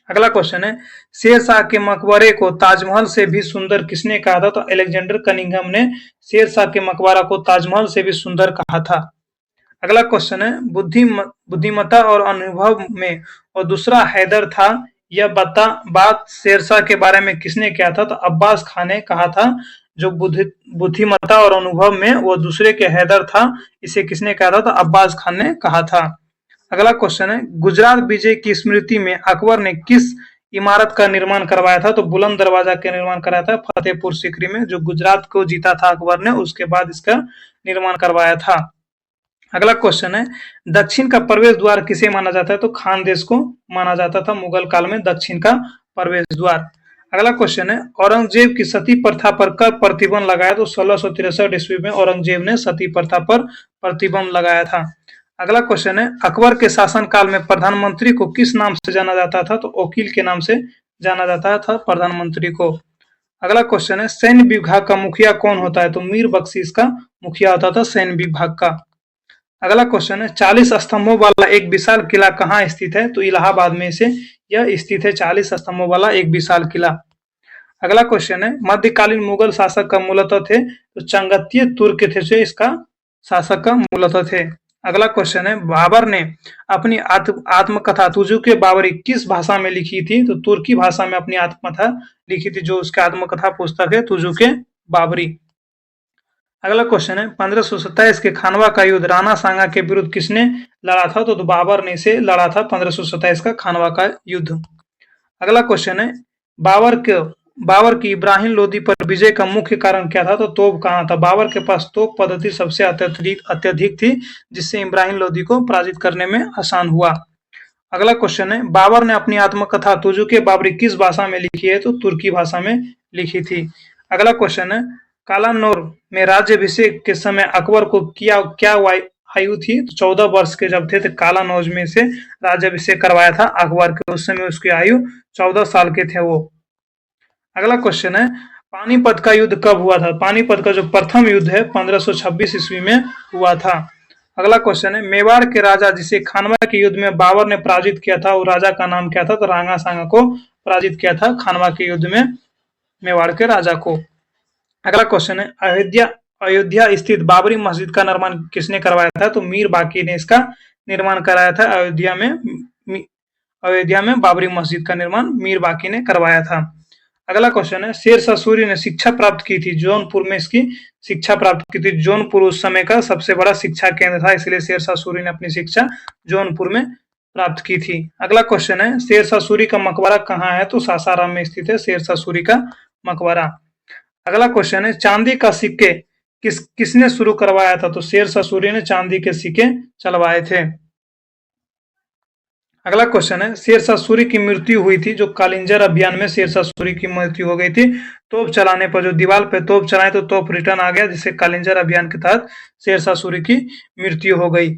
अगला क्वेश्चन है, शेर शाह के मकबरे को ताजमहल से भी सुंदर किसने कहा था? तो अलेक्जेंडर कनिंघम ने शेर शाह के मकबरा को ताजमहल से भी सुंदर कहा था। अगला क्वेश्चन है, बुद्धिमत्ता और अनुभव में और दूसरा हैदर था, यह बात शेरशाह के बारे में किसने किया था? तो अब्बास खां ने कहा था। जो बुद्धिमत्ता और अनुभव में वो दूसरे के हैदर था, इसे किसने कहा था? तो अब्बास खान ने कहा था। अगला क्वेश्चन है, गुजरात विजय की स्मृति में अकबर ने किस इमारत का निर्माण करवाया था? तो बुलंद दरवाजा का निर्माण कराया था फतेहपुर सीकरी में। जो गुजरात को जीता था अकबर ने, उसके बाद इसका निर्माण करवाया था। अगला क्वेश्चन है, दक्षिण का प्रवेश द्वार किसे माना जाता है? तो खानदेश को माना जाता था मुगल काल में दक्षिण का प्रवेश द्वार। अगला क्वेश्चन है, औरंगजेब की सती प्रथा पर कब प्रतिबंध लगाया? तो 1663 ईस्वी में औरंगजेब ने सती प्रथा पर प्रतिबंध लगाया था। अगला क्वेश्चन है, अकबर के शासन काल में प्रधानमंत्री को किस नाम से जाना जाता था? तो वकील के नाम से जाना जाता था प्रधानमंत्री को। अगला क्वेश्चन है, सैन्य विभाग का मुखिया कौन होता है? तो मीर बख्शी का मुखिया होता था सैन्य विभाग का। अगला क्वेश्चन है, 40 स्तंभों वाला एक विशाल किला कहाँ स्थित है? तो इलाहाबाद में से यह स्थित है 40 स्तंभों वाला एक विशाल किला। अगला क्वेश्चन है, मध्यकालीन मुगल शासक का मूलतः थे? तो चंगतीय तुर्क थे जो इसका शासक का मूलतः थे। अगला क्वेश्चन है, बाबर ने अपनी आत्मकथा तुजुके बाबरी किस भाषा में लिखी थी? तो तुर्की भाषा में अपनी आत्मकथा लिखी थी, जो उसकी आत्मकथा पुस्तक है तुजुके बाबरी। अगला क्वेश्चन है, 1527 के खानवा का युद्ध राणा सांगा के विरुद्ध किसने लड़ा था? तो बाबर ने इसे लड़ा था 1527 का खानवा का युद्ध। अगला क्वेश्चन है, बाबर की इब्राहिम लोदी पर विजय का मुख्य कारण क्या था? तो तोप कहाँ था? बाबर के पास तोप पद्धति सबसे अत्यधिक थी, जिससे इब्राहिम लोदी को पराजित करने में आसान हुआ। अगला क्वेश्चन है, बाबर ने अपनी आत्मकथा तुजुके बाबरी किस भाषा में लिखी है? तो तुर्की भाषा में लिखी थी। अगला क्वेश्चन है, कालानौर में राज्याभिषेक के समय अकबर को क्या आयु थी? तो 14 वर्ष के जब थे तो कालानौज में से राज्याभिषेक करवाया था अकबर के। उस समय उसकी आयु 14 साल के थे वो। अगला क्वेश्चन है, पानीपत का युद्ध कब हुआ था? पानीपत का जो प्रथम युद्ध है 1526 ईस्वी में हुआ था। अगला क्वेश्चन है, मेवाड़ के राजा जिसे खानवा के युद्ध में बाबर ने पराजित किया था, वो राजा का नाम क्या था? तो रांगा सांगा को पराजित किया था खानवा के युद्ध में मेवाड़ के राजा को। अगला क्वेश्चन है, अयोध्या स्थित बाबरी मस्जिद का निर्माण किसने करवाया था? तो मीर बाकी ने इसका निर्माण कराया था। अयोध्या में बाबरी मस्जिद का निर्माण मीर बाकी ने करवाया था। अगला क्वेश्चन है, शेरशाह सूरी ने शिक्षा प्राप्त की थी जौनपुर में, इसकी शिक्षा प्राप्त की थी। जौनपुर उस समय का सबसे बड़ा शिक्षा केंद्र था, इसलिए शेरशाह सूरी ने अपनी शिक्षा जौनपुर में प्राप्त की थी। अगला क्वेश्चन है, शेरशाह सूरी का मकबरा कहाँ है? तो सासाराम में स्थित है शेरशाह सूरी का मकबरा। अगला क्वेश्चन है, चांदी का सिक्के किसने शुरू करवाया था? तो शेरशाह सूरी ने चांदी के सिक्के चलवाए थे। अगला क्वेश्चन है, शेरशाह सूरी की मृत्यु हुई थी, जो कालिंजर अभियान में शेरशाह सूरी की मृत्यु हो गई थी। तोप चलाने पर, जो दीवार पे तोप चलाए तो तोप रिटर्न आ गया, जिससे कालिंजर अभियान के तहत शेरशाह सूरी की मृत्यु हो गई।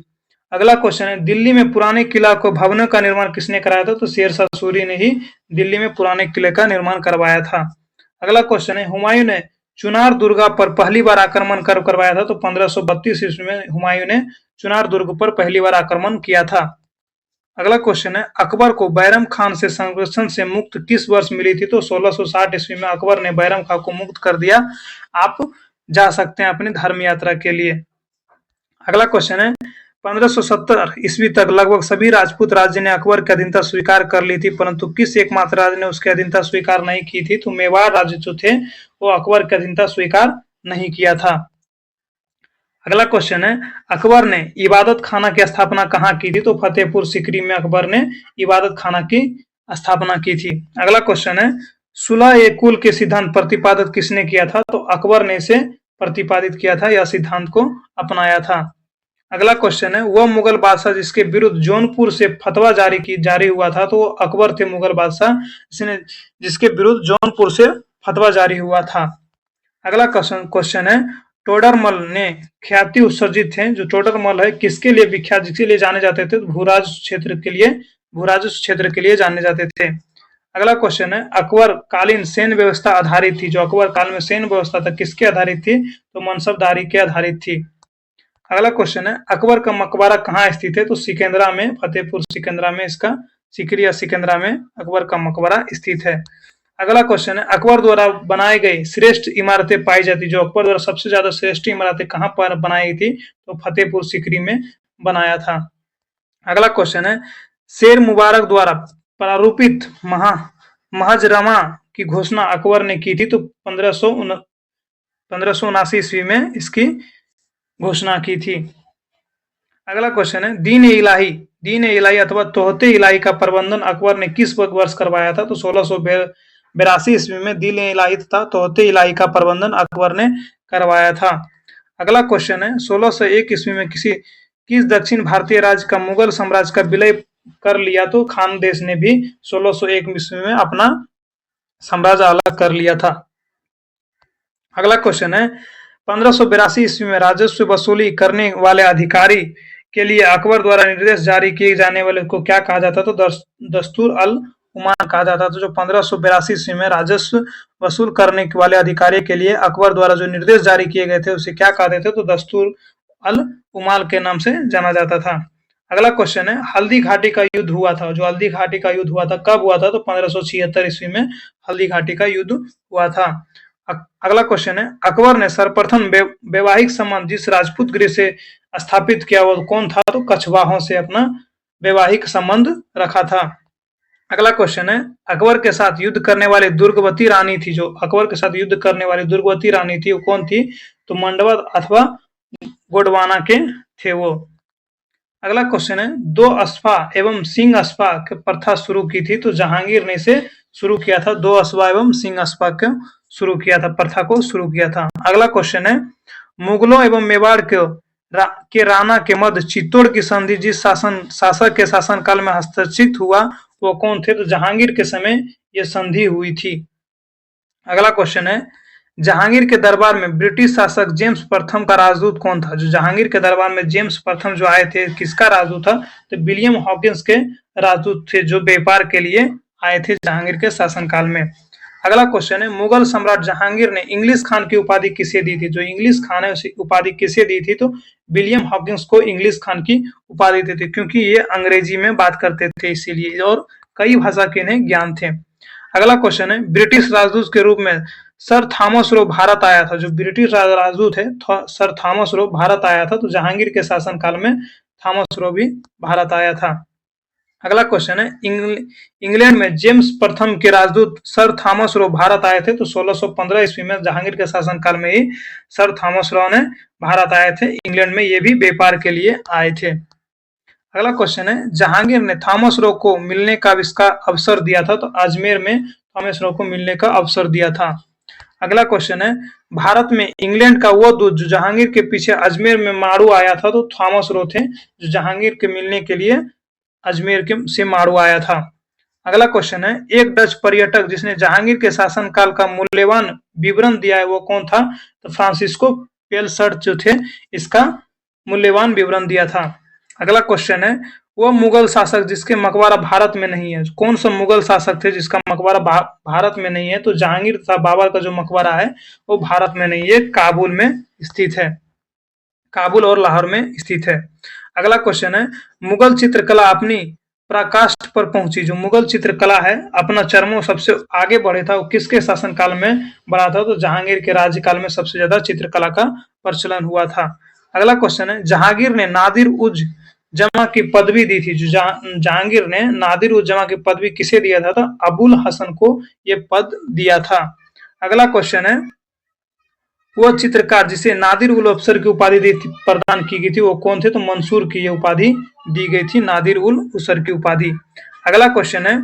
अगला क्वेश्चन है, दिल्ली में पुराने किला को भवनों का निर्माण किसने कराया था? तो शेरशाह सूरी ने ही दिल्ली में पुराने किले का निर्माण करवाया था। अगला क्वेश्चन है, हुमायूं ने चुनार दुर्ग पर पहली बार आक्रमण कब करवाया था? तो 1532 ईस्वी में हुमायूं ने चुनार दुर्ग पर पहली बार आक्रमण किया था। अगला क्वेश्चन है, अकबर को बैरम खान से संरक्षण से मुक्त किस वर्ष मिली थी? तो 1660 ईस्वी में अकबर ने बैरम खान को मुक्त कर दिया। आप जा सकते हैं अपनी धर्म यात्रा के लिए। अगला क्वेश्चन है, 1570 ईस्वी तक लगभग सभी राजपूत राज्य ने अकबर की अधीनता स्वीकार कर ली थी, परंतु किस एकमात्र राज्य ने उसकी अधीनता स्वीकार नहीं की थी? तो मेवाड़ राज्य जो थे वो अकबर की अधीनता स्वीकार नहीं किया था। अगला क्वेश्चन है, अकबर ने इबादत खाना की स्थापना कहाँ की थी? तो फतेहपुर सीकरी में अकबर ने इबादत खाना की स्थापना की थी। अगला क्वेश्चन है, सुलह ए कुल के सिद्धांत प्रतिपादित किसने किया था? तो अकबर ने इसे प्रतिपादित किया था, यह सिद्धांत को अपनाया था। अगला क्वेश्चन है, वह मुगल बादशाह जिसके विरुद्ध जौनपुर से फतवा जारी हुआ था, तो वो अकबर थे मुगल बादशाह जिसके विरुद्ध जौनपुर से फतवा जारी हुआ था। अगला क्वेश्चन है, टोडरमल ने ख्याति उत्सर्जित थे। जो टोडरमल है किसके लिए विख्यात, जिसके लिए जाने जाते थे? भूराजस्व क्षेत्र के लिए जाने जाते थे। अगला क्वेश्चन है, अकबर कालीन सैन्य व्यवस्था आधारित थी। जो अकबर काल में सैन्य व्यवस्था था किसके आधारित थी? तो मनसबदारी के आधारित थी। अगला क्वेश्चन है, अकबर का मकबरा कहाँ स्थित है? तो सिकंदरा में, फतेहपुर सिकंदरा में इसका सिकरी या सिकंदरा में अकबर का मकबरा स्थित है। अगला क्वेश्चन है, अकबर द्वारा बनाए गए श्रेष्ठ इमारतें पाई जाती। जो अकबर द्वारा सबसे ज्यादा श्रेष्ठ इमारतें कहाँ पर बनाई गई थी? तो फतेहपुर सिकरी में बनाया था। अगला क्वेश्चन है, शेर मुबारक द्वारा प्रारूपित महजरमा की घोषणा अकबर ने की थी। तो 1579 ईस्वी में इसकी घोषणा की थी। अगला क्वेश्चन है, दीन ए इलाही अथवा तोहते इलाही का प्रबंधन अकबर ने किस वर्ष करवाया था? तो 1682 ईस्वी में दीन ए इलाही तथा तोहते इलाही का प्रबंधन अकबर ने करवाया था। अगला क्वेश्चन है, 1601 ईस्वी में किस दक्षिण भारतीय राज्य का मुगल साम्राज्य का विलय कर लिया? तो खानदेश ने भी 1601 ईस्वी में अपना साम्राज्य अलग कर लिया था। अगला क्वेश्चन है, 1582 ईस्वी में राजस्व वसूली करने वाले अधिकारी के लिए अकबर द्वारा निर्देश जारी किए जाने वाले को क्या कहा जाता? तो दस्तूर अल उमान कहा जाता। तो जो 1582 ईस्वी में राजस्व वसूल करने वाले अधिकारी के लिए अकबर द्वारा जो निर्देश जारी किए गए थे उसे क्या कहते थे? तो दस्तूर अल उमाल के नाम से जाना जाता था। अगला क्वेश्चन है, हल्दी घाटी का युद्ध हुआ था। जो हल्दी घाटी का युद्ध हुआ था कब हुआ था? तो 1576 ईस्वी में हल्दी घाटी का युद्ध हुआ था। अगला क्वेश्चन है, अकबर ने सर्वप्रथम वैवाहिक संबंध जिस राजपूत गृह से स्थापित किया वो कौन था? तो कछवाहों से अपना वैवाहिक संबंध रखा था। अगला क्वेश्चन है, अकबर के साथ युद्ध करने वाली दुर्गवती रानी थी। जो अकबर के साथ युद्ध करने वाली दुर्गवती रानी थी वो कौन थी? तो मंडवत अथवा गोडवाना के थे वो। अगला क्वेश्चन है, दो अस्पा एवं सिंह अस्पा की प्रथा शुरू की थी। तो जहांगीर ने इसे शुरू किया था। दो अस्पा एवं सिंह अस्पा को शुरू किया था, प्रथा को शुरू किया था। अगला क्वेश्चन है, मुगलों एवं मेवाड़ के राणा के मध्य चित्तौड़ की संधि जिस शासक के शासन काल में हस्तक्षित हुआ वो कौन थे? तो जहांगीर के समय यह संधि हुई थी। अगला क्वेश्चन है, जहांगीर के दरबार में ब्रिटिश शासक जेम्स प्रथम का राजदूत कौन था? जो जहांगीर के दरबार में जेम्स प्रथम जो आए थे किसका राजदूत था? तो विलियम हॉकिंस के राजदूत थे जो व्यापार के लिए आए थे जहांगीर के शासनकाल में। अगला क्वेश्चन है, मुगल सम्राट जहांगीर ने इंग्लिश खान की उपाधि किसे दी थी? जो इंग्लिश खान है उसी उपाधि किसे दी थी? तो विलियम हॉकिंस को इंग्लिश खान की उपाधि दी थी क्योंकि ये अंग्रेजी में बात करते थे इसीलिए, और कई भाषा के इन्हें ज्ञान थे। अगला क्वेश्चन है, ब्रिटिश राजदूत के रूप में सर थॉमस रो भारत आया था। जो ब्रिटिश राजदूत है सर थॉमस रो भारत आया था। तो जहांगीर के शासनकाल में थॉमस रो भी भारत आया था। अगला क्वेश्चन है, इंग्लैंड में जेम्स प्रथम के राजदूत सर थॉमस रो भारत आए थे। तो 1615 ईस्वी में जहांगीर के शासनकाल में ही सर थॉमस रो ने भारत आए थे। इंग्लैंड में ये भी व्यापार के लिए आए थे। अगला क्वेश्चन है, जहांगीर ने थॉमस रो को मिलने का अवसर दिया था। तो अजमेर में थॉमस रो को मिलने का अवसर दिया था। अगला क्वेश्चन है, भारत में इंग्लैंड का वो दूत जो जहांगीर के पीछे अजमेर में मारू आया था। तो थॉमस रो थे जो जहांगीर के मिलने के लिए अजमेर के से मारू आया था। अगला क्वेश्चन है, एक डच पर्यटक जिसने जहांगीर के शासनकाल का मूल्यवान विवरण दिया है वो कौन था? तो फ्रांसिस्को पेलसर्ट जो थे इसका मूल्यवान विवरण दिया था। अगला क्वेश्चन है, वो मुगल शासक जिसके मकबरा भारत में नहीं है। कौन सा मुगल शासक थे जिसका मकबरा भारत में नहीं है? तो जहांगीर तथा बाबर का जो मकबरा है वो भारत में नहीं है, काबुल में स्थित है। काबुल और लाहौर में स्थित है। अगला क्वेश्चन है, मुगल चित्रकला अपनी पराकाष्ठ पर पहुंची। जो मुगल चित्रकला है अपना चरमों सबसे आगे बढ़े था वो किसके शासनकाल में बढ़ा था? तो जहांगीर के राज्यकाल में सबसे ज्यादा चित्रकला का प्रचलन हुआ था। अगला क्वेश्चन है, जहांगीर ने नादिर उज जमा की पदवी दी थी। जो जहांगीर ने नादिर उज जमा की पदवी किसे दिया था? तो अबुल हसन को यह पद दिया था। अगला क्वेश्चन है, वो चित्रकार जिसे नादिर उल अफसर की उपाधि प्रदान की गई थी वो कौन थे? तो मंसूर की ये उपाधि दी गई थी, नादिर उल अफसर की उपाधि। अगला क्वेश्चन है,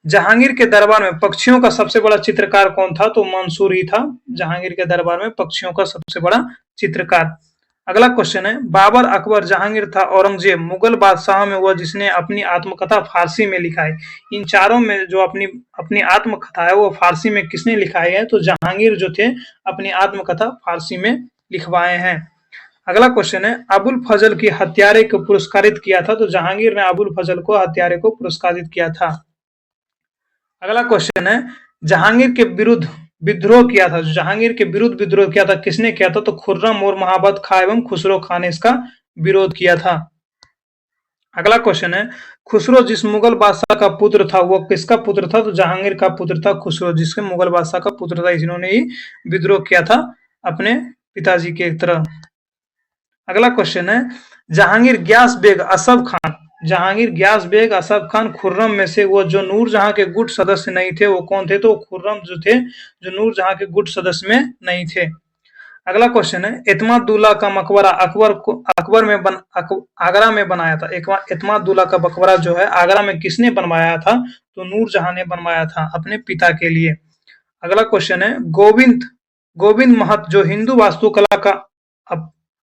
जहांगीर के दरबार में पक्षियों का सबसे बड़ा चित्रकार कौन था? तो मंसूर ही था जहांगीर के दरबार में पक्षियों का सबसे बड़ा चित्रकार। अगला क्वेश्चन है, बाबर, अकबर, जहांगीर था औरंगजेब मुगल बादशाह में वह जिसने अपनी आत्मकथा फारसी में लिखा है। इन चारों में जो अपनी अपनी आत्मकथा है वो फारसी में किसने लिखाई है? तो जहांगीर जो थे अपनी आत्मकथा फारसी में लिखवाए हैं। अगला क्वेश्चन है, अबुल फजल की हत्यारे को पुरस्कारित किया था? तो जहांगीर ने अबुल फजल को हत्यारे को पुरस्कारित किया था। अगला क्वेश्चन है, जहांगीर के विरुद्ध विद्रोह किया था? जहांगीर के विरुद्ध विद्रोह किया था किसने किया था? तो खुर्रम और महाबत खां एवं खुसरो खां ने इसका विरोध किया था। अगला क्वेश्चन है, खुसरो जिस मुगल बादशाह का पुत्र था वो किसका पुत्र था? तो जहांगीर का पुत्र था खुसरो, जिसके मुगल बादशाह का पुत्र था, इन्होंने ही विद्रोह किया था अपने पिताजी के तरह। अगला क्वेश्चन है, जहांगीर, ग्यास बेग, असफ खान, जहांगीर, ग्यास बेग, असफ खान, खुर्रम में से वो जो नूरजहां के गुट सदस्य नहीं थे वो कौन थे? तो खुर्रम जो थे जो नूरजहां के गुट सदस्य में नहीं थे। अगला क्वेश्चन है, एतमादुल्ला का मकबरा अकबर में आगरा में बनाया था। एतमादुल्ला का मकबरा जो है आगरा में किसने बनवाया था? तो नूरजहां ने बनवाया था अपने पिता के लिए। अगला क्वेश्चन है, गोविंद महत जो हिंदू वास्तुकला का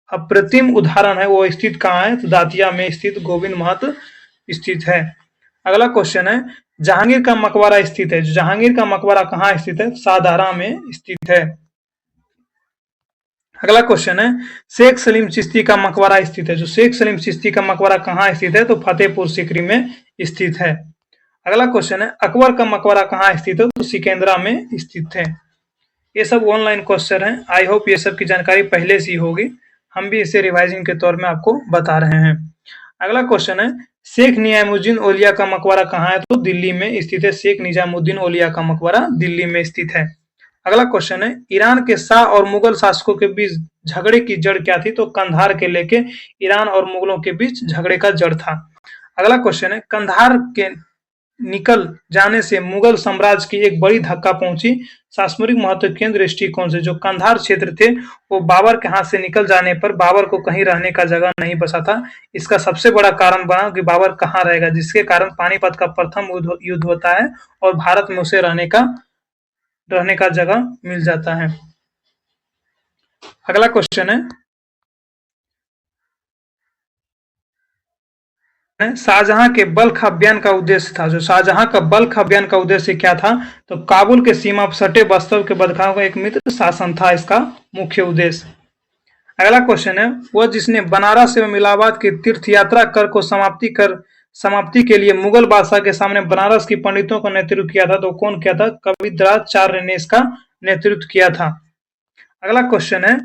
अप्रतिम उदाहरण है वो स्थित कहाँ है? तो दातिया में स्थित गोविंद महत स्थित है। अगला क्वेश्चन है, जहांगीर का मकबरा स्थित है? जहांगीर का मकबरा कहाँ स्थित है? सादारा में स्थित है। अगला क्वेश्चन है, शेख सलीम चिश्ती का मकबरा स्थित है? जो शेख सलीम चिश्ती का मकबरा कहाँ स्थित है? तो फतेहपुर सीकरी में स्थित है। अगला क्वेश्चन है, अकबर का मकबरा कहाँ स्थित है? तो सिकंदरा में स्थित है। ये सब ऑनलाइन क्वेश्चन है, आई होप ये सब की जानकारी पहले से ही होगी, हम भी इसे रिवाइजिंग के तौर में आपको बता रहे हैं। अगला क्वेश्चन है, शेख निजामुद्दीन औलिया का मकबरा कहाँ है? तो दिल्ली में स्थित है। शेख निजामुद्दीन औलिया का मकबरा दिल्ली में स्थित है। अगला क्वेश्चन है, ईरान के शाह और मुगल शासकों के बीच झगड़े की जड़ क्या थी? तो कंधार के लेके ईरान और मुगलों के बीच झगड़े का जड़ था। अगला क्वेश्चन है, कंधार के निकल जाने से मुगल साम्राज्य की एक बड़ी धक्का पहुंची, सामरिक महत्व केंद्र दृष्टिकोण से। जो कंधार क्षेत्र थे वो बाबर के हाथ से निकल जाने पर बाबर को कहीं रहने का जगह नहीं बचा था। इसका सबसे बड़ा कारण बना कि बाबर कहाँ रहेगा, जिसके कारण पानीपत का प्रथम युद्ध होता है और भारत में उसे रहने का जगह मिल जाता है। अगला क्वेश्चन है, शाहजहां के बल्ख अभियान का उद्देश्य था? जो शाहजहां का बल्ख अभियान का उद्देश्य क्या था? तो काबुल के सीमा पर सटे बस्तव के बदखाओं का एक मित्र शासन था इसका मुख्य उद्देश्य। अगला क्वेश्चन है, वह जिसने बनारस एवं इलाहाबाद की तीर्थ यात्रा कर को समाप्ति के लिए मुगल बादशाह के सामने बनारस की पंडितों का नेतृत्व किया था? तो कौन किया था? कविराजाचार्य ने इसका नेतृत्व किया था। अगला क्वेश्चन है,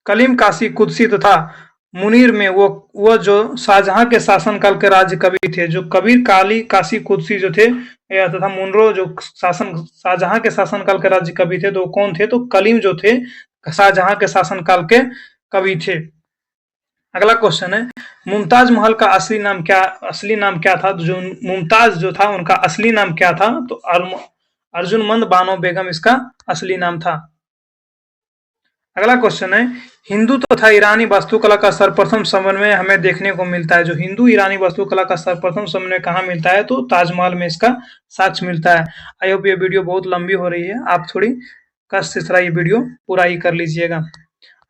कलीम काशी कुदसी तथा मुनीर में वो जो शाहजहां के शासनकाल के राज्य कवि थे, जो कबीर काशी कुदसी जो थे तथा मुनरो जो शाहजहां के शासनकाल के राज्य कवि थे, तो कौन थे? तो कलीम जो थे शाहजहां के शासनकाल के कवि थे। अगला क्वेश्चन है, मुमताज महल का असली नाम क्या था? जो मुमताज जो था उनका असली नाम क्या था? तो अर्जुनमंद बानो बेगम इसका असली नाम था। अगला क्वेश्चन है, हिंदू तथा ईरानी वास्तुकला का सर्वप्रथम समन्वय हमें देखने को मिलता है। जो हिंदू ईरानी वास्तुकला का सर्वप्रथम समन्वय कहाँ मिलता है? तो ताजमहल में इसका साक्ष्य मिलता है। आई होप ये वीडियो बहुत लंबी हो रही है, आप थोड़ी कष्ट से थोड़ा ये वीडियो पूरा ही कर लीजिएगा।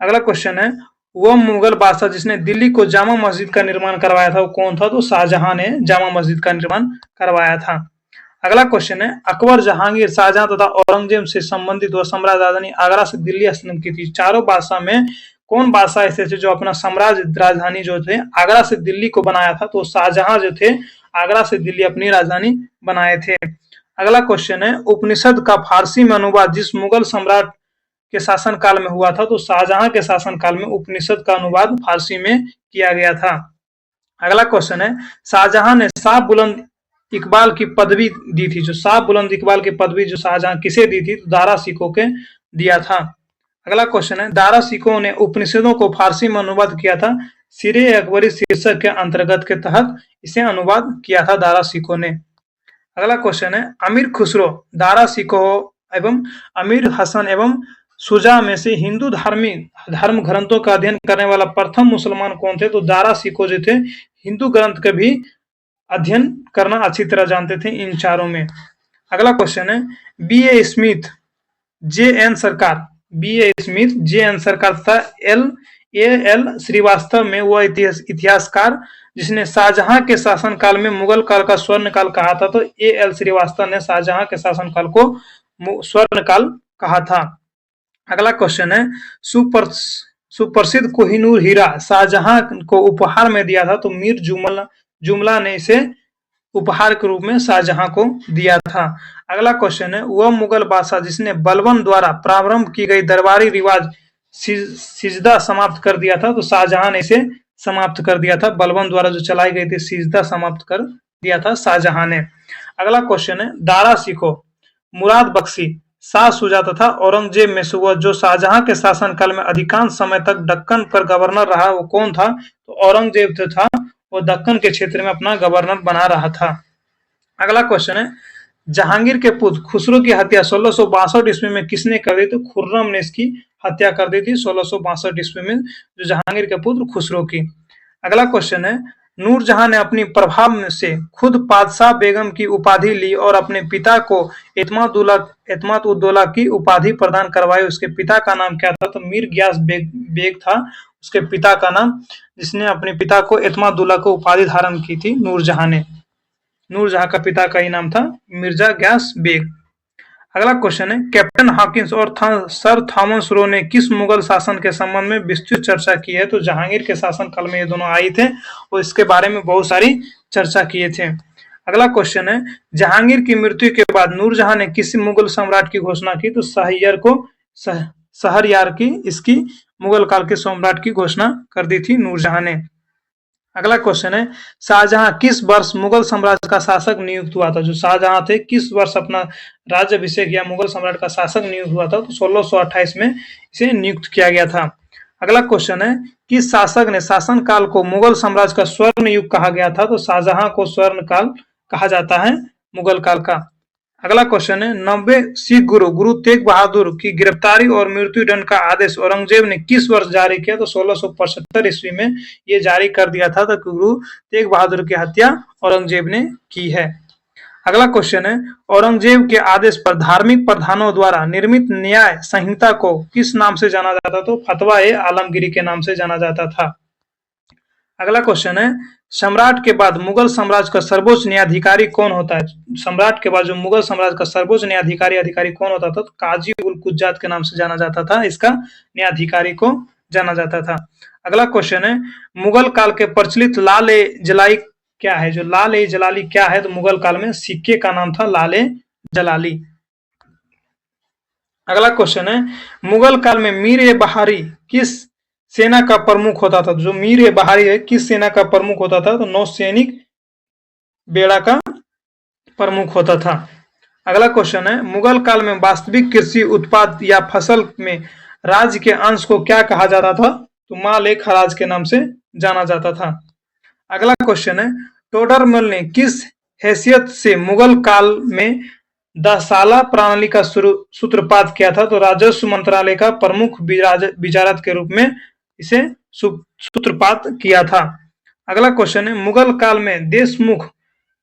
अगला क्वेश्चन है, वह मुगल बादशाह जिसने दिल्ली को जामा मस्जिद का निर्माण करवाया था वो कौन था? तो शाहजहां ने जामा मस्जिद का निर्माण करवाया था। अगला क्वेश्चन है, अकबर, जहांगीर, शाहजहां तथा औरंगजेब से संबंधित वह साम्राज्य राजधानी आगरा से दिल्ली स्थानांतरित की थी। चारों बादशाह में कौन बादशाह ऐसे थे जो अपना साम्राज्य राजधानी जो थे आगरा से दिल्ली को बनाया था? तो शाहजहां जो थे आगरा से दिल्ली अपनी राजधानी बनाए थे। अगला क्वेश्चन है, उपनिषद का फारसी में अनुवाद जिस मुगल सम्राट के शासनकाल में हुआ था? तो शाहजहां के शासनकाल में उपनिषद का अनुवाद फारसी में किया गया था। अगला क्वेश्चन है, शाहजहां ने शाह बुलंद इकबाल की पदवी दी थी। जो शाह बुलंद इकबाल की पदवी जो शाहजहां किसे दी थी? तो दारा सिकों के दिया था। अगला क्वेश्चन है, दारा सिकों ने उपनिषदों को फारसी में अनुवाद किया था। सिरे अकबरी शीर्षक के अंतर्गत के तहत इसे अनुवाद किया था दारा सिकों ने। अगला क्वेश्चन है, अमीर खुसरो, दारा सिकों एवं अमीर हसन एवं शुजा में से हिंदू धर्म ग्रंथों का अध्ययन करने वाला प्रथम मुसलमान कौन थे? तो दारा सिकों जो थे हिंदू ग्रंथ के भी अध्ययन करना अच्छी तरह जानते थे इन चारों में। अगला क्वेश्चन है बी.ए. Smith, JN. सरकार, बी.ए. Smith, JN. सरकार तथा एल श्रीवास्तव में वह इतिहासकार जिसने शाहजहां के शासनकाल में मुगल काल का स्वर्ण काल कहा था। तो ए.एल. श्रीवास्तव ने शाहजहां के शासनकाल को स्वर्ण काल कहा था। अगला क्वेश्चन है सुप्रसिद्ध कोहिनूर हीरा शाहजहां को उपहार में दिया था। तो मीर जुमला ने इसे उपहार के रूप में शाहजहां को दिया था। अगला क्वेश्चन है वह मुगल बादशाह जिसने बलबन द्वारा प्रारंभ की गई दरबारी रिवाज सिजदा समाप्त कर दिया था। तो शाहजहां ने इसे समाप्त कर दिया था। बलबन द्वारा जो चलाई गई थी सिजदा समाप्त कर दिया था शाहजहां ने। अगला क्वेश्चन है दारा सिखो, मुराद बख्शी, शाह शुजा तथा औरंगजेब में से वह जो शाहजहां के शासनकाल में अधिकांश समय तक दक्कन पर गवर्नर रहा वो कौन था। तो औरंगजेब जो था वो दक्कन के क्षेत्र में अपना गवर्नर बना रहा था। अगला क्वेश्चन है जहांगीर के पुत्र खुसरो की हत्या 1662 ईस्वी में किसने कर दी। तो खुर्रम ने इसकी हत्या कर दी थी 1662 ईस्वी में, जो जहांगीर के पुत्र खुसरो की। अगला क्वेश्चन है नूरजहां ने अपनी प्रभाव से खुद पादशाह बेगम की उपाधि ली और अपने पिता को एतमाद-उद-दौला की उपाधि प्रदान करवाई। उसके पिता का नाम क्या था। तो मीर गियास बेग था उसके पिता का नाम, जिसने अपने पिता को एतमाद-उद-दौला को उपाधि धारण की थी नूरजहां ने। नूरजहां का पिता का ही नाम था मिर्जा गियास बेग। अगला क्वेश्चन है कैप्टन हॉकिंस और सर थॉमस रो ने किस मुगल शासन के संबंध में विस्तृत चर्चा की है। तो जहांगीर के शासनकाल में ये दोनों आए थे और इसके बारे में बहुत सारी चर्चा किए थे। अगला क्वेश्चन है जहांगीर की मृत्यु के बाद नूरजहां ने किसी मुगल सम्राट की घोषणा की। तो शहरयार की इसकी मुगल काल के सम्राट की घोषणा कर दी थी नूरजहां ने। अगला क्वेश्चन है शाहजहां किस वर्ष मुगल साम्राज्य का शासक नियुक्त हुआ था। जो शाहजहां थे किस वर्ष अपना राज्याभिषेक या मुगल सम्राट का शासक नियुक्त हुआ था। तो 1628 में इसे नियुक्त किया गया था। अगला क्वेश्चन है किस शासक ने शासनकाल को मुगल साम्राज्य का स्वर्ण युग कहा गया था। तो शाहजहां को स्वर्ण काल कहा जाता है मुगल काल का। अगला क्वेश्चन है 90 सिख गुरु तेग बहादुर की गिरफ्तारी और मृत्यु दंड का आदेश औरंगजेब ने किस वर्ष जारी किया। तो 1675 ईस्वी में ये जारी कर दिया था। तो गुरु तेग बहादुर की हत्या औरंगजेब ने की है। अगला क्वेश्चन है औरंगजेब के आदेश पर धार्मिक प्रधानों द्वारा निर्मित न्याय संहिता को किस नाम से जाना जाता। तो फतवा-ए-आलमगीरी के नाम से जाना जाता था। अगला क्वेश्चन है सम्राट के बाद मुगल साम्राज्य का सर्वोच्च न्यायाधिकारी कौन होता है। सम्राट के बाद जो मुगल साम्राज्य का सर्वोच्च न्यायाधिकारी कौन होता था। तो काजी उल कुज्जात के नाम से जाना जाता था। इसका न्यायाधिकारी को जाना जाता था। अगला क्वेश्चन है मुगल काल के प्रचलित लाल-ए-जलाली क्या है। जो लाल-ए-जलाली क्या है। तो मुगल काल में सिक्के का नाम था लाल-ए-जलाली। अगला क्वेश्चन है मुगल काल में मीर-ए-बहारी किस सेना का प्रमुख होता था। जो मीर-ए-बहारी है किस सेना का प्रमुख होता था। तो नौसैनिक बेड़ा का प्रमुख होता था। अगला क्वेश्चन है मुगल काल में वास्तविक कृषि उत्पाद या फसल में राज्य के अंश को क्या कहा जाता था। तो माल-ए-खराज के नाम से जाना जाता था। अगला क्वेश्चन है टोडरमल ने किस हैसियत से मुगल काल में दसाला प्रणाली का सूत्रपात किया था। तो राजस्व मंत्रालय का प्रमुख विचारक के रूप में इसे सूत्रपात किया था। अगला क्वेश्चन है मुगल काल में देशमुख,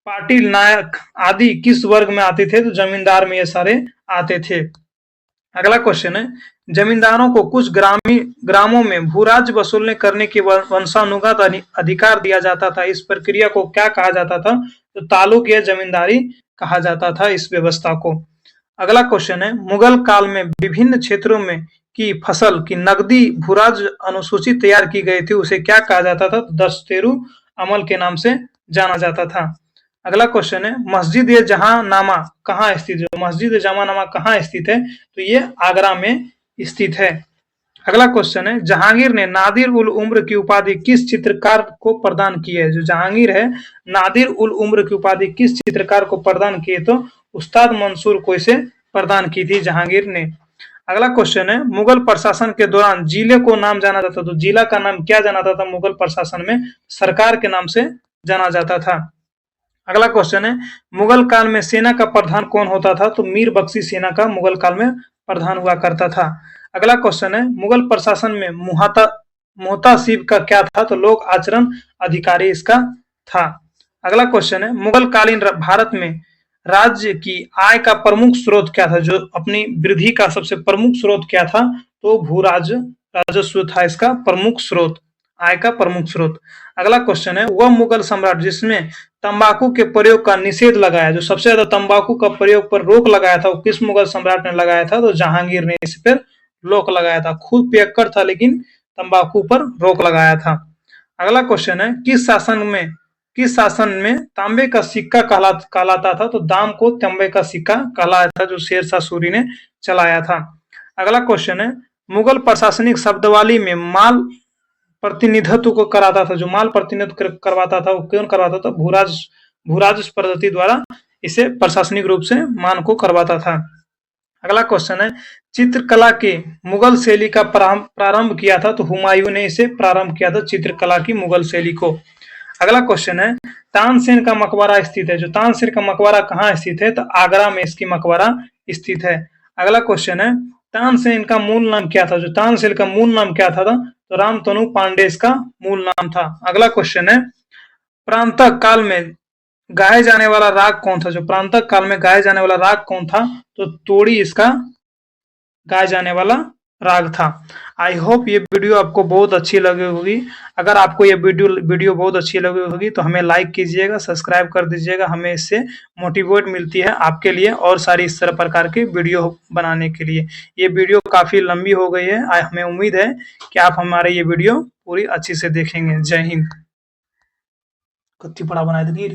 पाटिल, नायक आदि किस वर्ग में आते थे। तो जमींदार में ये सारे आते थे। अगला क्वेश्चन है जमींदारों को कुछ ग्रामों में भूराज वसूलने करने की वंशानुगत अधिकार दिया जाता था। इस प्रक्रिया को क्या कहा जाता था। तो तालुक या जमींदारी कहा जाता था इस व्यवस्था को। अगला क्वेश्चन है मुगल काल में विभिन्न क्षेत्रों में की फसल की नकदी भूराज अनुसूची तैयार की गई थी। उसे क्या कहा जाता था। तो दस्तेरू अमल के नाम से जाना जाता था। अगला क्वेश्चन है मस्जिद-ए-जहांनामा कहाँ स्थित है। मस्जिद-ए-जहांनामा कहाँ स्थित है। तो ये आगरा में स्थित है। अगला क्वेश्चन है जहांगीर ने नादिर उल उम्र की उपाधि किस चित्रकार को प्रदान की है। जो जहांगीर है नादिर उल उम्र की उपाधि किस चित्रकार को प्रदान की है। तो उस्ताद मंसूर को इसे प्रदान की थी जहांगीर ने। अगला क्वेश्चन है मुगल प्रशासन के दौरान जिले को नाम जाना जाता था। तो जिला का नाम क्या जाना जाता था मुगल प्रशासन में। सरकार के नाम से जाना जाता था। अगला क्वेश्चन है मुगल काल में सेना का प्रधान कौन होता था। तो मीर बख्शी सेना का मुगल काल में प्रधान हुआ करता था। अगला क्वेश्चन है मुगल प्रशासन में मुहतासिब का क्या था। तो लोक आचरण अधिकारी इसका था। अगला क्वेश्चन है, मुगल कालीन भारत में राज्य की आय का प्रमुख स्रोत क्या था? जो अपनी वृद्धि का सबसे प्रमुख स्रोत क्या था? तो भू राजस्व था इसका प्रमुख स्रोत, आय का प्रमुख स्रोत। अगला क्वेश्चन है, वह मुगल सम्राट जिसने तंबाकू के प्रयोग का निषेध लगाया, जो सबसे ज्यादा तंबाकू का प्रयोग पर रोक लगाया था, वो किस मुगल सम्राट ने लगाया था? तो जहांगीर ने इस पर रोक लगाया था। खुद पियक्कड़ था लेकिन तंबाकू पर रोक लगाया था। अगला क्वेश्चन है, किस शासन में तांबे का सिक्का कहलाता था? तो दाम को तांबे का सिक्का कहलाया था, जो शेरशाह सूरी ने चलाया था। अगला क्वेश्चन है, मुगल प्रशासनिक शब्दावली में माल प्रतिनिधित्व को कराता था, जो माल प्रतिनिधित्व करवाता था वो कौन करवाता था? भूराज पद्धति द्वारा इसे प्रशासनिक रूप से मान को करवाता था। अगला क्वेश्चन है, चित्रकला के मुगल शैली का प्रारंभ किया था? तो हुमायूं ने इसे प्रारंभ किया था, चित्रकला की मुगल शैली को। अगला क्वेश्चन है, तानसेन का मकबरा स्थित है, जो तानसेन का मकबरा कहाँ स्थित है? तो आगरा में इसकी मकबरा स्थित है। अगला क्वेश्चन है, तानसेन का मूल नाम क्या था? जो तानसेन का मूल नाम क्या था? तो रामतनु पांडे इसका मूल नाम था। अगला क्वेश्चन है, प्रांतः काल में गाए जाने वाला राग कौन था? जो प्रांतः काल में गाए जाने वाला राग कौन था? तो तोड़ी इसका गाया जाने वाला राग था। आई होप ये वीडियो आपको बहुत अच्छी लगी होगी। अगर आपको ये वीडियो बहुत अच्छी लगी होगी तो हमें लाइक कीजिएगा, सब्सक्राइब कर दीजिएगा। हमें इससे मोटिवेट मिलती है आपके लिए और सारी इस तरह प्रकार के वीडियो बनाने के लिए। ये वीडियो काफी लंबी हो गई है, हमें उम्मीद है कि आप हमारे ये वीडियो पूरी अच्छी से देखेंगे। जय हिंद। कत्ती बड़ा बना दी